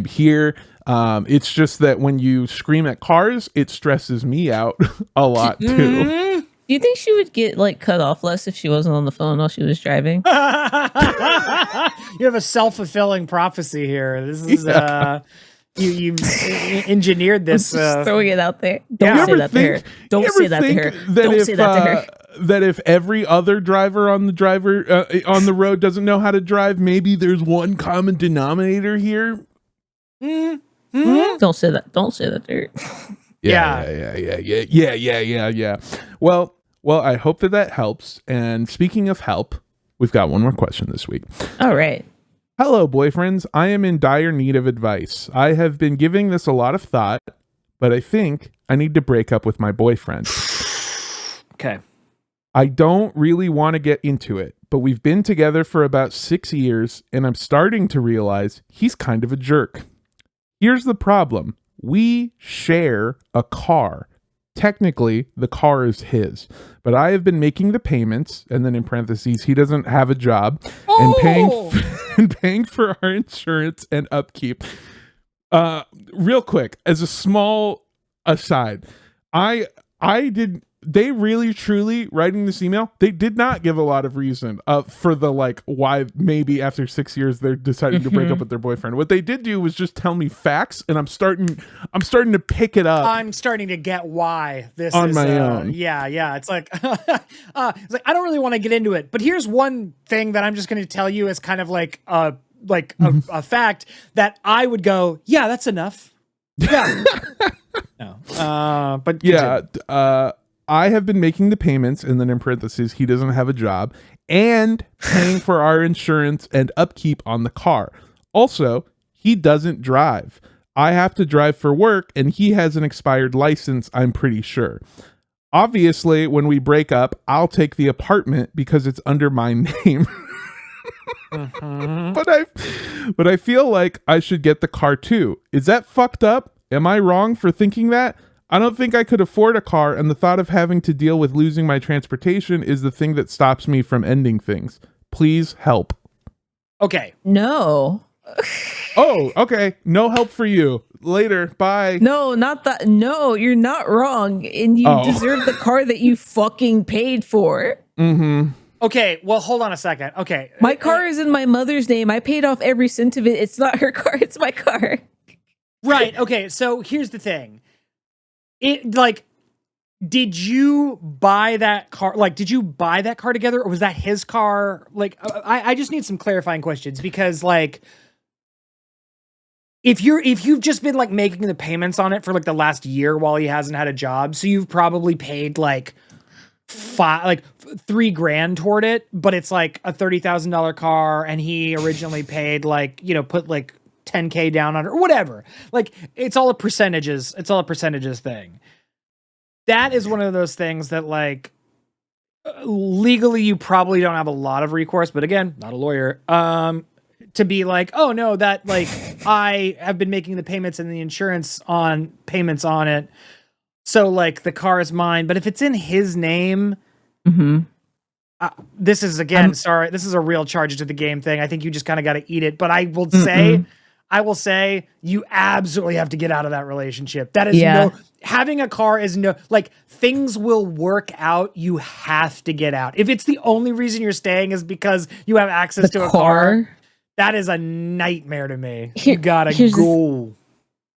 here. It's just that when you scream at cars, it stresses me out a lot too. Do you think she would get like cut off less if she wasn't on the phone while she was driving? You have a self-fulfilling prophecy here. This is you engineered this. Just throwing it out there. Don't say that to her. Don't say that to her. Don't say that to her. That if every other driver on the road doesn't know how to drive, maybe there's one common denominator here. Don't say that. Don't say that to her. Yeah. Well, I hope that helps. And speaking of help, we've got one more question this week. All right. Hello, boyfriends. I am in dire need of advice. I have been giving this a lot of thought, but I think I need to break up with my boyfriend. Okay. I don't really want to get into it, but we've been together for about 6 years, and I'm starting to realize he's kind of a jerk. Here's the problem. We share a car. Technically, the car is his, but I have been making the payments, and then in parentheses, he doesn't have a job, and paying for our insurance and upkeep. Real quick, as a small aside, they really truly writing this email, they did not give a lot of reason for the like why maybe after 6 years they're deciding to break up with their boyfriend. What they did do was just tell me facts, and I'm starting to pick it up. I'm starting to get why this on is my own. Yeah. It's like I don't really want to get into it, but here's one thing that I'm just going to tell you as kind of like a fact that I would go, yeah, that's enough. Yeah. No. But continue. I have been making the payments, and then in parentheses, he doesn't have a job, and paying for our insurance and upkeep on the car. Also, he doesn't drive. I have to drive for work, and he has an expired license, I'm pretty sure. Obviously, when we break up, I'll take the apartment because it's under my name. But I feel like I should get the car too. Is that fucked up? Am I wrong for thinking that? I don't think I could afford a car, and the thought of having to deal with losing my transportation is the thing that stops me from ending things. Please help. Okay. No. Oh, okay. No help for you. Later. Bye. No, not that. No, you're not wrong. And you deserve the car that you fucking paid for. Mm-hmm. Okay, well, hold on a second. Okay. My car is in my mother's name. I paid off every cent of it. It's not her car. It's my car. Right. Okay, so here's the thing. Did you buy that car? Like, did you buy that car together, or was that his car? Like, I just need some clarifying questions, because like, if you've just been like making the payments on it for like the last year while he hasn't had a job, so you've probably paid like $3,000 toward it, but it's like a $30,000 car, and he originally paid like, you know, put like $10K down on it or whatever. Like, it's all a percentages thing. That is one of those things that like legally you probably don't have a lot of recourse, but again, not a lawyer. To be like, oh no, that like I have been making the payments and the insurance on payments on it, so like the car is mine. But if it's in his name, this is sorry, this is a real charge to the game thing. I think you just kind of got to eat it. But I will say, you absolutely have to get out of that relationship. That is having a car is like, things will work out. You have to get out. If it's the only reason you're staying is because you have access to a car, that is a nightmare to me. You gotta go.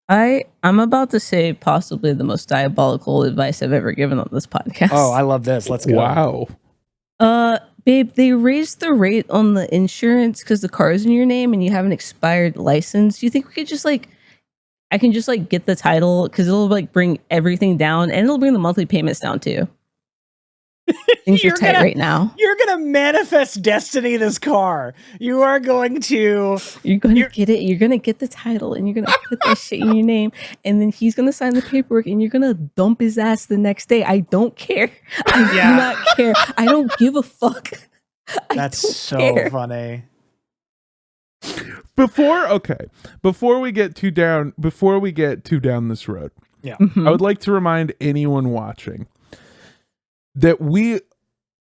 I'm about to say possibly the most diabolical advice I've ever given on this podcast. Oh, I love this. Let's go. Wow. Babe, they raised the rate on the insurance because the car is in your name and you have an expired license. Do you think we could just like, I can just like get the title, because it'll like bring everything down, and it'll bring the monthly payments down too. Things are tight right now. You're gonna manifest destiny this car. You are going to. You're gonna get it. You're gonna get the title, and you're gonna put that shit in your name, and then he's gonna sign the paperwork, and you're gonna dump his ass the next day. I don't care. I do not care. I don't give a fuck. That's so funny. Before we get too down this road, I would like to remind anyone watching that we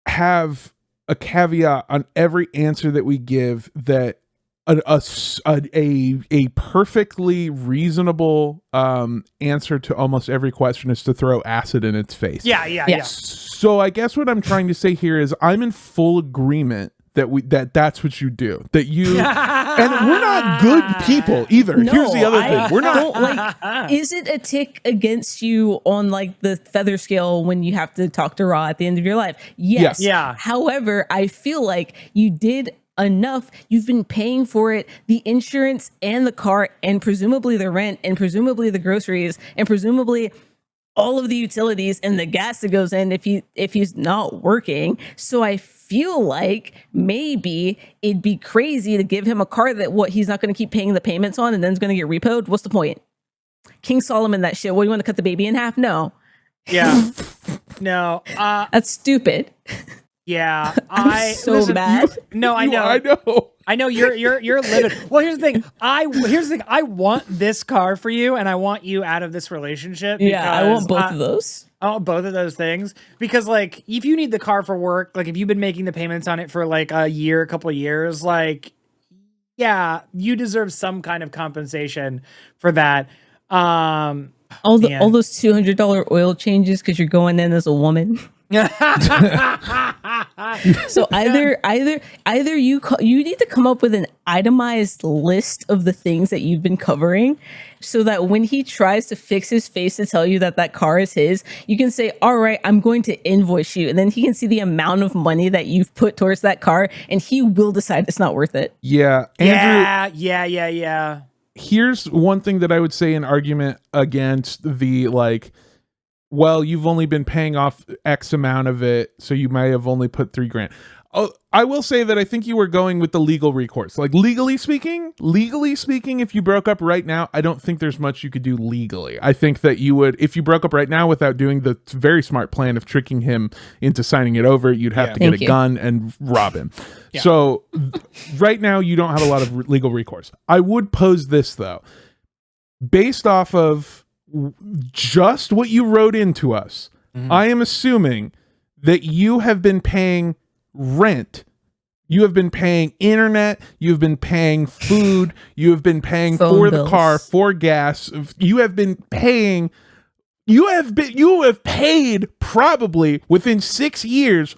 have a caveat on every answer that we give, that a perfectly reasonable answer to almost every question is to throw acid in its face. Yeah. So I guess what I'm trying to say here is I'm in full agreement that's what you do. That you and we're not good people either. No, here's the other thing. We're not is it a tick against you on like the feather scale when you have to talk to Ra at the end of your life? Yes. Yeah. However, I feel like you did enough. You've been paying for it, the insurance and the car, and presumably the rent, and presumably the groceries, and presumably all of the utilities and the gas that goes in if he's not working. So I feel like maybe it'd be crazy to give him a car that he's not going to keep paying the payments on, and then it's going to get repoed. What's the point? King Solomon, that shit. What, do you want to cut the baby in half? No. Yeah. No. That's stupid. Yeah. So mad. I know you're livid. Well, here's the thing. I want this car for you, and I want you out of this relationship. Yeah, I want both of those. I want both of those things, because like, if you need the car for work, like if you've been making the payments on it for like a couple of years, like, yeah, you deserve some kind of compensation for that. All those $200 oil changes because you're going in as a woman. So either you need to come up with an itemized list of the things that you've been covering, so that when he tries to fix his face to tell you that car is his, you can say, all right, I'm going to invoice you, and then he can see the amount of money that you've put towards that car, and he will decide it's not worth it. Yeah. Andrew, yeah. Here's one thing that I would say, an argument against the like, well, you've only been paying off X amount of it, so you might have only put $3,000. Oh, I will say that I think you were going with the legal recourse. Like, legally speaking, if you broke up right now, I don't think there's much you could do legally. I think that you would, if you broke up right now without doing the very smart plan of tricking him into signing it over, you'd have to get a gun and rob him. Yeah. So right now, you don't have a lot of legal recourse. I would pose this, though. based off of just what you wrote into us, I am assuming that you have been paying rent. You have been paying internet. You have been paying food. You have been paying Phone for bills. the car, for gas. You have been paying. You have paid probably within 6 years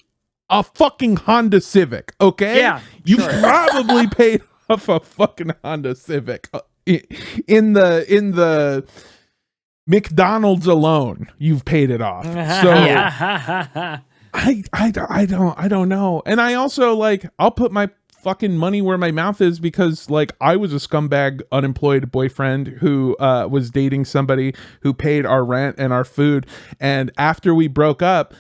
a fucking Honda Civic. Okay. Yeah. You probably paid off a fucking Honda Civic in the McDonald's alone. You've paid it off. So. I don't know. And I also, like, I'll put my fucking money where my mouth is, because, like, I was a scumbag unemployed boyfriend who was dating somebody who paid our rent and our food, and after we broke up,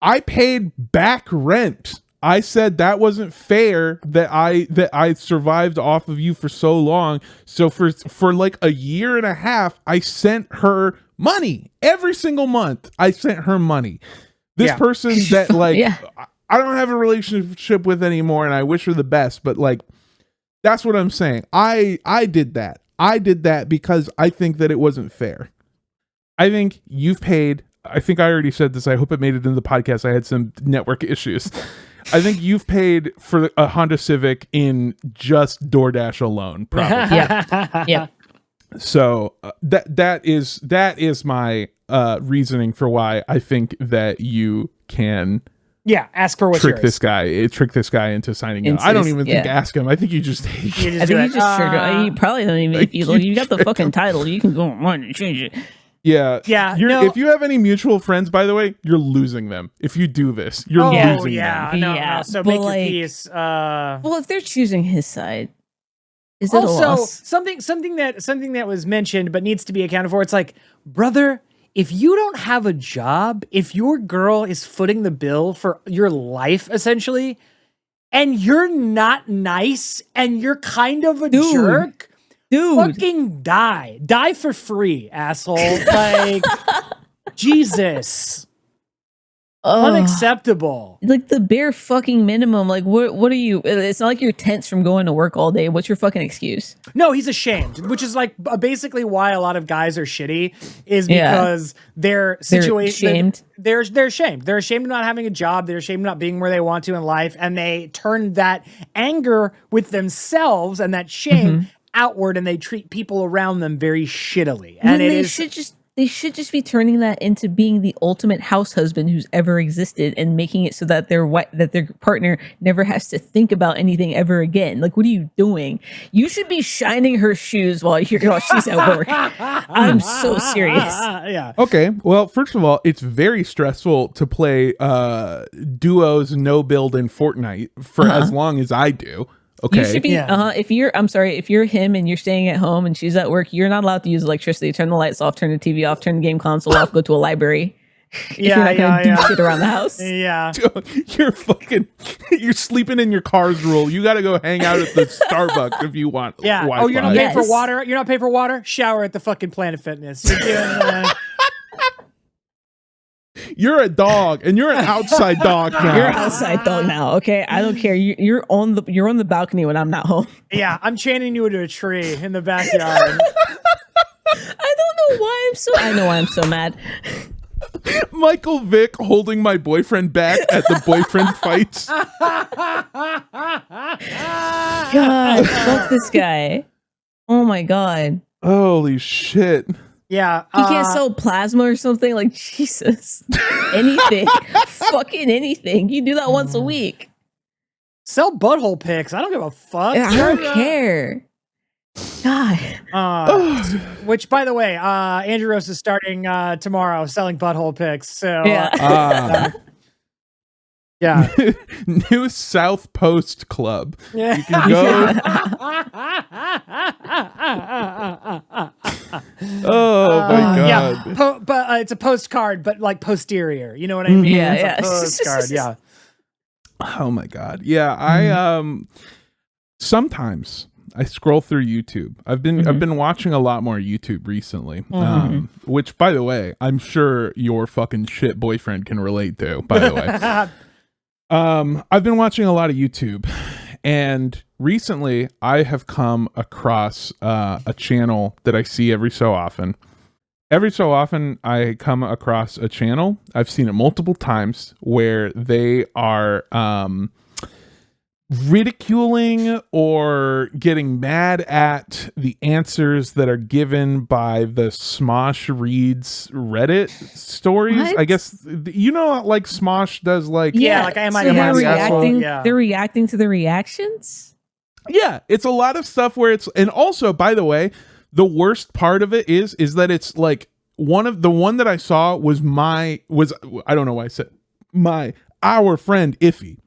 I paid back rent. I said that wasn't fair that I survived off of you for so long. So for like a year and a half, I sent her money every single month. I sent her money. This person that, like, I don't have a relationship with anymore, and I wish her the best, but, like, that's what I'm saying. I did that. I did that because I think that it wasn't fair. I think you've paid. I think I already said this. I hope it made it into the podcast. I had some network issues. I think you've paid for a Honda Civic in just DoorDash alone, probably. Yeah. So that is my reasoning for why I think that you can ask for what's trick yours. Trick this guy into signing up. I don't even think ask him. I think you just take it. I think you just trigger. You probably don't even. If you got the fucking title, you can go online and change it. Yeah. No. If you have any mutual friends, by the way, you're losing them. If you do this, you're losing them. No. So make your peace. Well, if they're choosing his side, is it also a loss? something that was mentioned but needs to be accounted for? It's like, brother, if you don't have a job, if your girl is footing the bill for your life, essentially, and you're not nice and you're kind of a jerk, fucking die for free, asshole. Like, Jesus. Unacceptable. Like the bare fucking minimum. Like, what are you? It's not like you're tense from going to work all day. What's your fucking excuse? No, he's ashamed, which is like basically why a lot of guys are shitty, is because their situation. They're ashamed. They're ashamed of not having a job. They're ashamed of not being where they want to in life, and they turn that anger with themselves and that shame outward, and they treat people around them very shittily. And they should just be turning that into being the ultimate house husband who's ever existed, and making it so that their partner never has to think about anything ever again. Like, what are you doing? You should be shining her shoes while she's at work. I'm so serious. Yeah. Okay. Well, first of all, it's very stressful to play duos no build in Fortnite for as long as I do. Okay. You should be, if you're him and you're staying at home and she's at work, you're not allowed to use electricity. Turn the lights off, turn the TV off, turn the game console off, go to a library. You're not gonna do shit around the house. Yeah. You're sleeping in your car's rule. You got to go hang out at the Starbucks if you want. Yeah. Wi-Fi. Oh, you're not paying for water? You're not paying for water? Shower at the fucking Planet Fitness. You're doing You're a dog, and you're an outside dog now. You're an outside dog now, okay? I don't care. You're on the balcony when I'm not home. Yeah, I'm chaining you to a tree in the backyard. I don't know why I know why I'm so mad. Michael Vick holding my boyfriend back at the boyfriend fights. God, fuck this guy. Oh my God. Holy shit. Yeah. He can't sell plasma or something? Like, Jesus. Anything. Fucking anything. You do that once a week. Sell butthole pics. I don't give a fuck. I don't care. God. Which, by the way, Andrew Rose is starting tomorrow selling butthole pics. So yeah. New South Post Club. Yeah. You can go. Oh my God. Yeah. But it's a postcard, but like posterior. You know what I mean? Yeah. It's a postcard. Yeah. Oh my God. Yeah. I sometimes I scroll through YouTube. I've been watching a lot more YouTube recently. Which, by the way, I'm sure your fucking shit boyfriend can relate to, by the way. I've been watching a lot of YouTube, And recently I have come across a channel that I see every so often. Every so often I come across a channel, I've seen it multiple times, where they are ridiculing or getting mad at the answers that are given by the Smosh Reads Reddit stories. What? I guess, you know, like Smosh does like... Yeah, like I might so have they're reacting to the reactions? Yeah, it's a lot of stuff where it's... And also, by the way, the worst part of it is that it's like one that I saw was I don't know why I said our friend Iffy.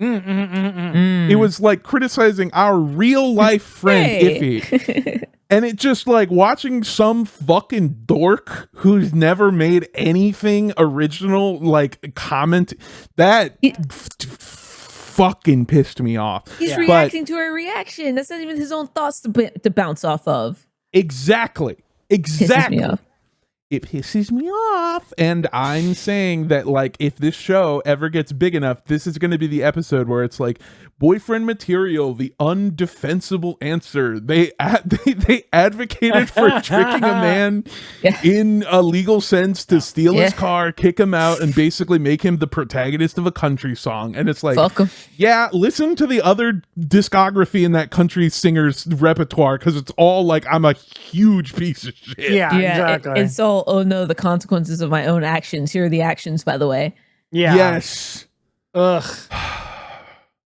It was like criticizing our real life friend Iffy. And it just like watching some fucking dork who's never made anything original like comment that fucking pissed me off. He's reacting to a reaction. That's not even his own thoughts to bounce off of. Exactly. Pisses me off. It pisses me off. And I'm saying that, like, if this show ever gets big enough, this is going to be the episode where it's like boyfriend material, the undefensible answer. They advocated for tricking a man in a legal sense to steal his car, kick him out, and basically make him the protagonist of a country song. And it's like, yeah, listen to the other discography in that country singer's repertoire, because it's all like, I'm a huge piece of shit. Yeah, exactly. It's all, oh no, the consequences of my own actions. Here are the actions, by the way. Yeah. Yes. Ugh.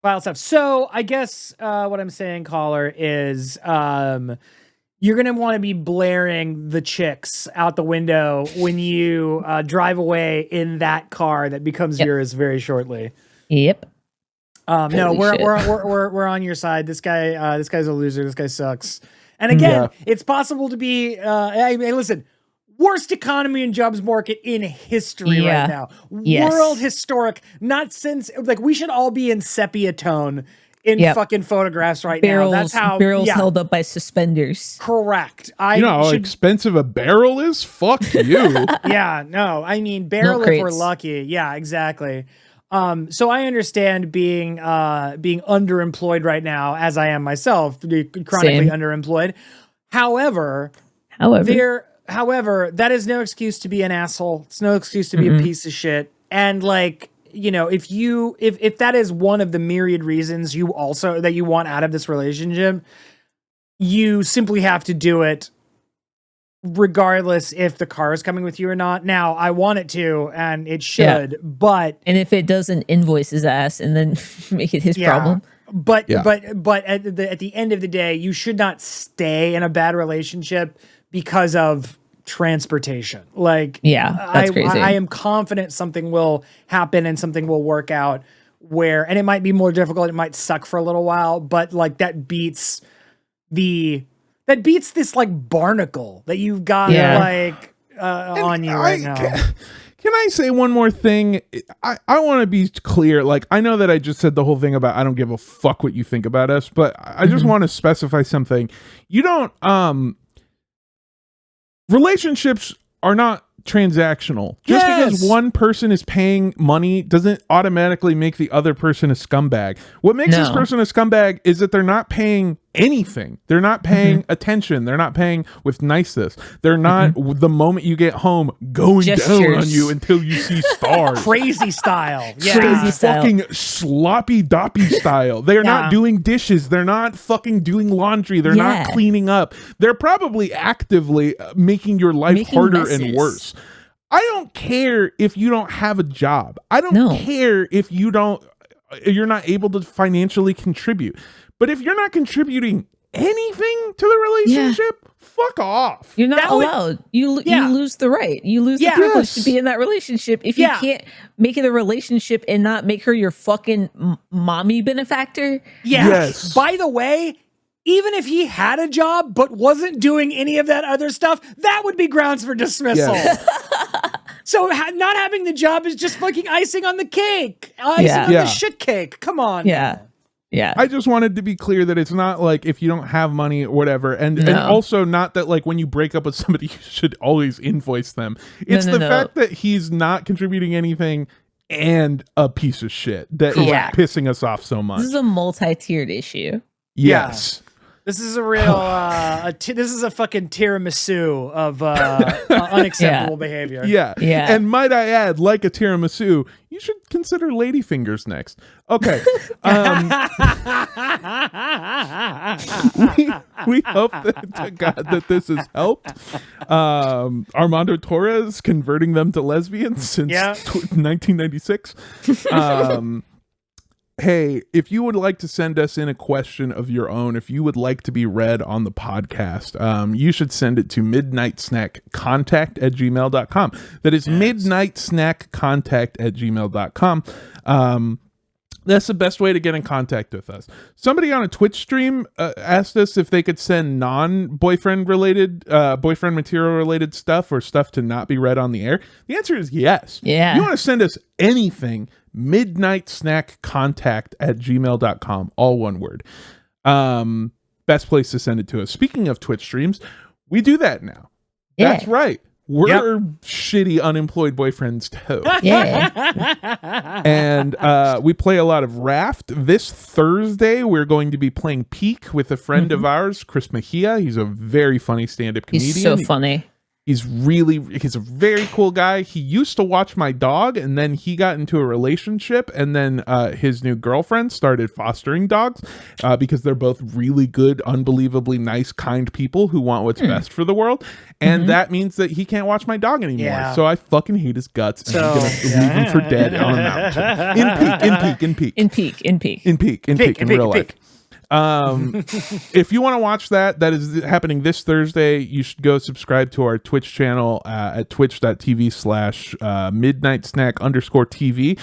Wild stuff. So I guess what I'm saying, caller, is you're going to want to be blaring the chicks out the window when you drive away in that car that becomes yours very shortly. Yep. No, we're on your side. This guy's a loser. This guy sucks. And again, it's possible to be. Hey, listen. Worst economy and jobs market in history right now. Yes. World historic. Not since, like, we should all be in sepia tone in fucking photographs right now. That's how barrels held up by suspenders. Correct. You know how expensive a barrel is? Fuck you. Yeah, no. I mean, barrel if we're lucky. Yeah, exactly. So I understand being underemployed right now, as I am myself, chronically underemployed. However, that is no excuse to be an asshole. It's no excuse to be a piece of shit. And like, you know, if that is one of the myriad reasons that you want out of this relationship, you simply have to do it regardless if the car is coming with you or not. Now, I want it to, and it should, but... And if it doesn't, invoice his ass and then make it his problem. But at the end of the day, you should not stay in a bad relationship because of transportation. Like, that's crazy. I am confident something will happen and something will work out and it might be more difficult. It might suck for a little while, but like that beats this like barnacle that you've got on you right now. Can I say one more thing? I want to be clear. Like, I know that I just said the whole thing about I don't give a fuck what you think about us, but I just want to specify something. You don't, relationships are not transactional. Just because one person is paying money doesn't automatically make the other person a scumbag. What makes this person a scumbag is that they're not paying anything. They're not paying attention. They're not paying with niceness. They're not, the moment you get home, going down on you until you see stars. Crazy style. Crazy fucking sloppy doppy style. They're not doing dishes. They're not fucking doing laundry. They're not cleaning up. They're probably actively making your life harder and worse. I don't care if you don't have a job. I don't care if you're not able to financially contribute. But if you're not contributing anything to the relationship, fuck off. You're not allowed. You lose the right. You lose the privilege to be in that relationship if you can't make it a relationship and not make her your fucking mommy benefactor. Yes. By the way, even if he had a job but wasn't doing any of that other stuff, that would be grounds for dismissal. So not having the job is just fucking icing on the cake. Icing on the shit cake. Come on. Yeah. I just wanted to be clear that it's not like if you don't have money or whatever. And also not that like when you break up with somebody, you should always invoice them. It's the fact that he's not contributing anything and a piece of shit that is pissing us off so much. This is a multi-tiered issue. Yes. This is a real, this is a fucking tiramisu of unacceptable behavior. Yeah. And might I add, like a tiramisu, you should consider ladyfingers next. Okay. We hope to God that this has helped. Armando Torres converting them to lesbians since 1996. Hey, if you would like to send us in a question of your own, if you would like to be read on the podcast, you should send it to midnightsnackcontact@gmail.com. That is midnightsnackcontact@gmail.com. That's the best way to get in contact with us. Somebody on a Twitch stream asked us if they could send non-boyfriend related, boyfriend material related stuff or stuff to not be read on the air. The answer is yes. Yeah. You want to send us anything, midnightsnackcontact@gmail.com, all one word. Best place to send it to us. Speaking of Twitch streams, we do that now. Yeah. That's right. We're shitty unemployed boyfriends too. Yeah. And we play a lot of Raft. This Thursday, we're going to be playing Peak with a friend of ours, Chris Mejia. He's a very funny stand-up comedian. He's so funny. He's a very cool guy. He used to watch my dog, and then he got into a relationship, and then his new girlfriend started fostering dogs because they're both really good, unbelievably nice, kind people who want what's best for the world. And that means that he can't watch my dog anymore. Yeah. So I fucking hate his guts, and I'm going to leave him for dead on a mountain. In real life. If you want to watch that is happening this Thursday. You should go subscribe to our Twitch channel at twitch.tv/midnightsnack_TV.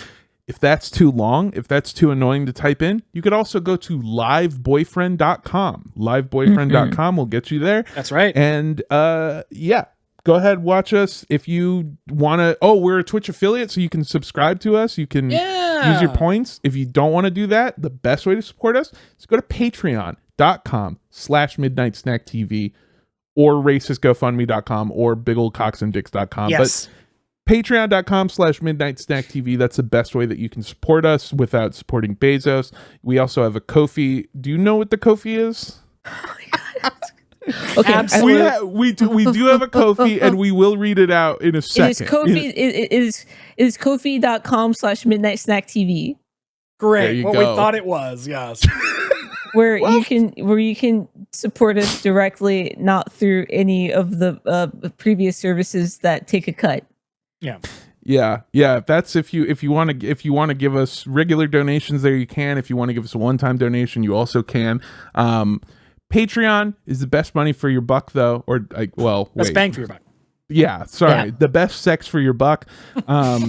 If that's too long, if that's too annoying to type in, you could also go to liveboyfriend.com. Liveboyfriend.com will get you there. That's right. And go ahead, watch us. If you want to, we're a Twitch affiliate, so you can subscribe to us. You can use your points. If you don't want to do that, the best way to support us is go to patreon.com/midnightsnacktv or racistgofundme.com or bigoldcocksanddicks.com. Yes. But patreon.com/midnightsnacktv, that's the best way that you can support us without supporting Bezos. We also have a Ko-fi. Do you know what the Ko-fi is? Okay, we do have a Ko-fi, and we will read it out in a second. It is Ko-fi.com/midnightsnacktv. Great. What we thought it was, yes. where you can support us directly, not through any of the previous services that take a cut. Yeah. That's if you want to give us regular donations there, you can. If you want to give us a one-time donation, you also can. Patreon is the best money for your buck, though, best bang for your buck. Yeah, sorry. The best sex for your buck.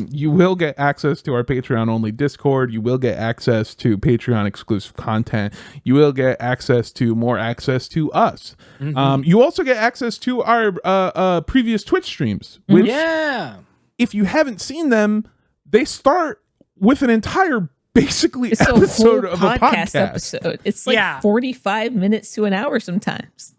You will get access to our Patreon only Discord. You will get access to Patreon exclusive content. You will get access to more access to us. You also get access to our previous Twitch streams, which if you haven't seen them, they start with an entire episode of a podcast episode. It's like 45 minutes to an hour sometimes.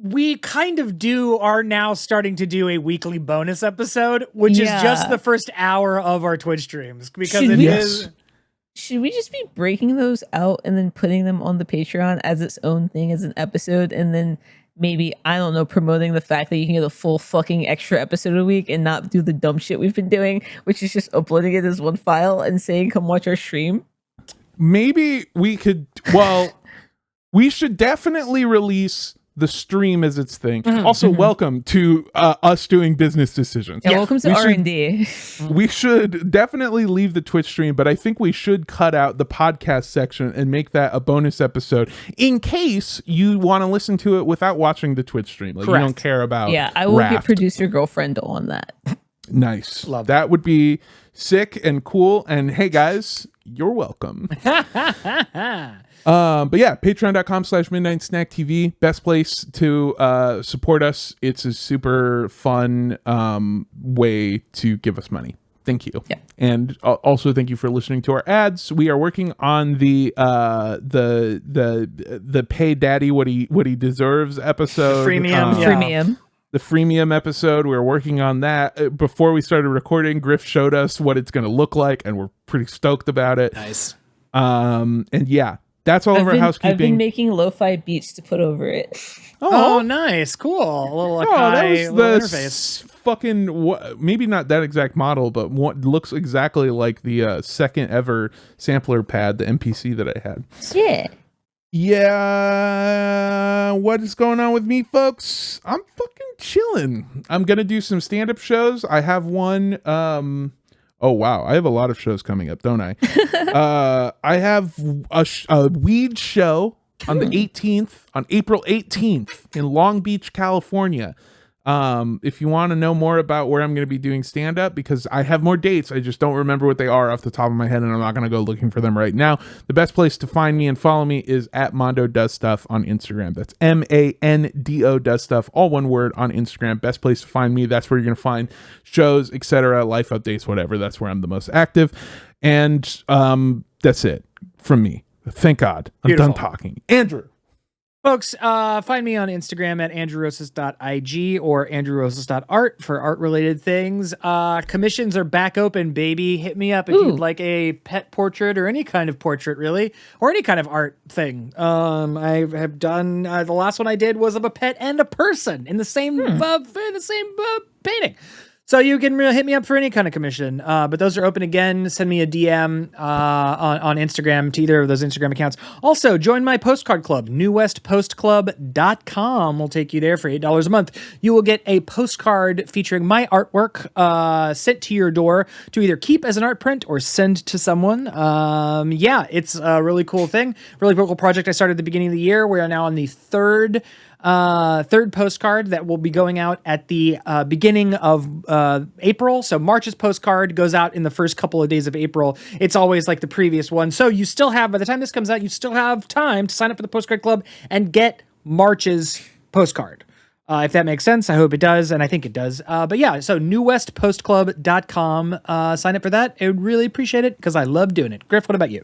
We kind of are now starting to do a weekly bonus episode, which is just the first hour of our Twitch streams, because should we just be breaking those out and then putting them on the Patreon as its own thing, as an episode, and then maybe, I don't know, promoting the fact that you can get a full fucking extra episode a week and not do the dumb shit we've been doing, which is just uploading it as one file and saying, come watch our stream? Maybe we could, we should definitely release the stream as its thing. Also, welcome to us doing business decisions. Yeah, welcome to R&D. We should definitely leave the Twitch stream, but I think we should cut out the podcast section and make that a bonus episode in case you want to listen to it without watching the Twitch stream. Like, you don't care about I will get producer girlfriend on that. Nice. Love that. Would be sick and cool. And hey, guys, you're welcome. But yeah, patreon.com/midnightsnacktv, best place to support us. It's a super fun way to give us money. Thank you. Yeah. And also thank you for listening to our ads. We are working on the pay daddy what he deserves episode. Freemium. the freemium episode. We were working on that before we started recording. Griff showed us what it's going to look like, and we're pretty stoked about it. Nice. And yeah, that's all of our housekeeping. I've been making lo-fi beats to put over it. Oh, nice, cool. A little Akai interface. Fucking maybe not that exact model, but what looks exactly like the second ever sampler pad, the MPC that I had. Yeah, what is going on with me, folks? I'm fucking chilling. I'm gonna do some stand-up shows. I have one. Oh wow, I have a lot of shows coming up, don't I? I have a weed show on the 18th, on April 18th in Long Beach, California. If you want to know more about where I'm going to be doing stand-up, because I have more dates, I just don't remember what they are off the top of my head, and I'm not going to go looking for them right now. The best place to find me and follow me is at Mondo Does Stuff on Instagram. That's MANDO Does Stuff, all one word, on Instagram. Best place to find me. That's where you're going to find shows, etc., life updates, whatever. That's where I'm the most active. And that's it from me. Thank God. I'm done talking. Andrew. Folks, find me on Instagram at andrewrosas.ig or andrewrosas.art for art-related things. Commissions are back open, baby. Hit me up if you'd like a pet portrait or any kind of portrait, really, or any kind of art thing. I have done, the last one I did was of a pet and a person in the same painting. So you can hit me up for any kind of commission, but those are open again. Send me a DM on Instagram to either of those Instagram accounts. Also, join my postcard club, newwestpostclub.com. Will take you there for $8 a month. You will get a postcard featuring my artwork sent to your door to either keep as an art print or send to someone. Yeah, it's a really cool thing. Really cool project I started at the beginning of the year. We are now on the third postcard that will be going out at the beginning of April. So March's postcard goes out in the first couple of days of April. It's always like the previous one. So you still have, by the time this comes out, you still have time to sign up for the postcard club and get March's postcard. If that makes sense. I hope it does, and I think it does. But yeah, so newwestpostclub.com. Sign up for that. I would really appreciate it because I love doing it. Griff, what about you?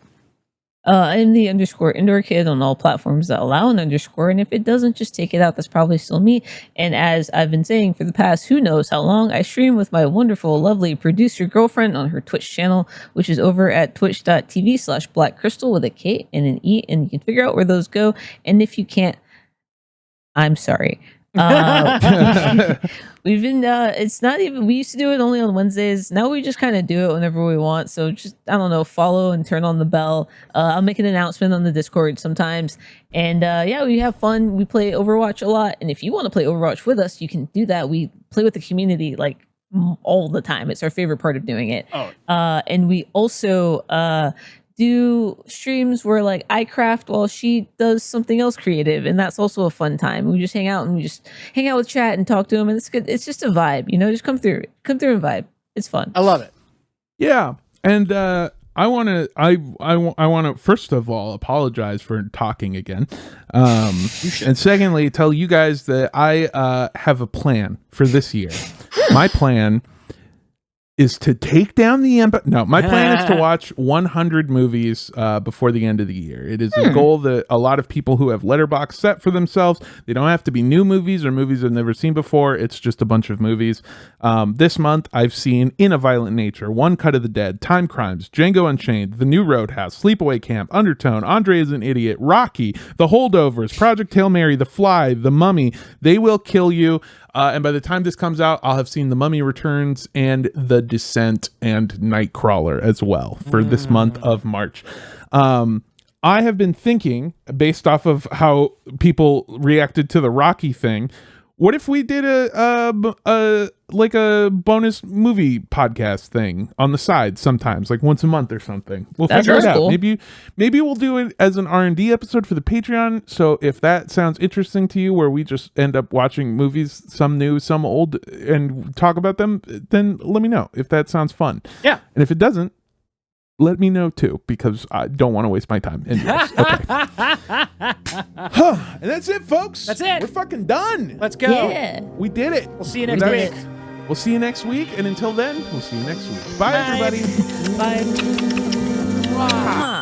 I'm the _ indoor kid on all platforms that allow an _, and if it doesn't, just take it out. That's probably still me. And as I've been saying for the past who knows how long, I stream with my wonderful, lovely producer girlfriend on her Twitch channel, which is over at twitch.tv/blackcrystal with a K and an E, and you can figure out where those go. And if you can't, I'm sorry. We've been it's not even, we used to do it only on Wednesdays. Now we just kind of do it whenever we want, so just, I don't know, follow and turn on the bell. I'll make an announcement on the Discord sometimes, and yeah, we have fun. We play Overwatch a lot, and if you want to play Overwatch with us, you can do that. We play with the community like all the time. It's our favorite part of doing it. And we also do streams where like I craft while she does something else creative, and that's also a fun time. We just hang out and we just hang out with chat and talk to them, and it's good. It's just a vibe, you know. Just come through and vibe. It's fun. I love it. Yeah, and I want to first of all apologize for talking again, and secondly tell you guys that I have a plan for this year. My plan is to take down the empire. No, my plan is to watch 100 movies before the end of the year. It is a goal that a lot of people who have Letterboxd set for themselves. They don't have to be new movies or movies I've never seen before. It's just a bunch of movies. This month, I've seen In a Violent Nature, One Cut of the Dead, Time Crimes, Django Unchained, The New Roadhouse, Sleepaway Camp, Undertone, Andre is an Idiot, Rocky, The Holdovers, Project Hail Mary, The Fly, The Mummy, They Will Kill You. And by the time this comes out, I'll have seen The Mummy Returns and The Descent and Nightcrawler as well for this month of March. I have been thinking, based off of how people reacted to the Rocky thing, what if we did a bonus movie podcast thing on the side sometimes, like once a month or something? We'll figure it out. Cool. Maybe we'll do it as an R&D episode for the Patreon. So if that sounds interesting to you, where we just end up watching movies, some new, some old, and talk about them, then let me know if that sounds fun. Yeah. And if it doesn't, let me know too, because I don't want to waste my time. Anyways, okay. And that's it, folks. That's it. We're fucking done. Let's go. Yeah. We did it. We'll see you next week. We'll see you next week. And until then, we'll see you next week. Bye. Everybody. Bye.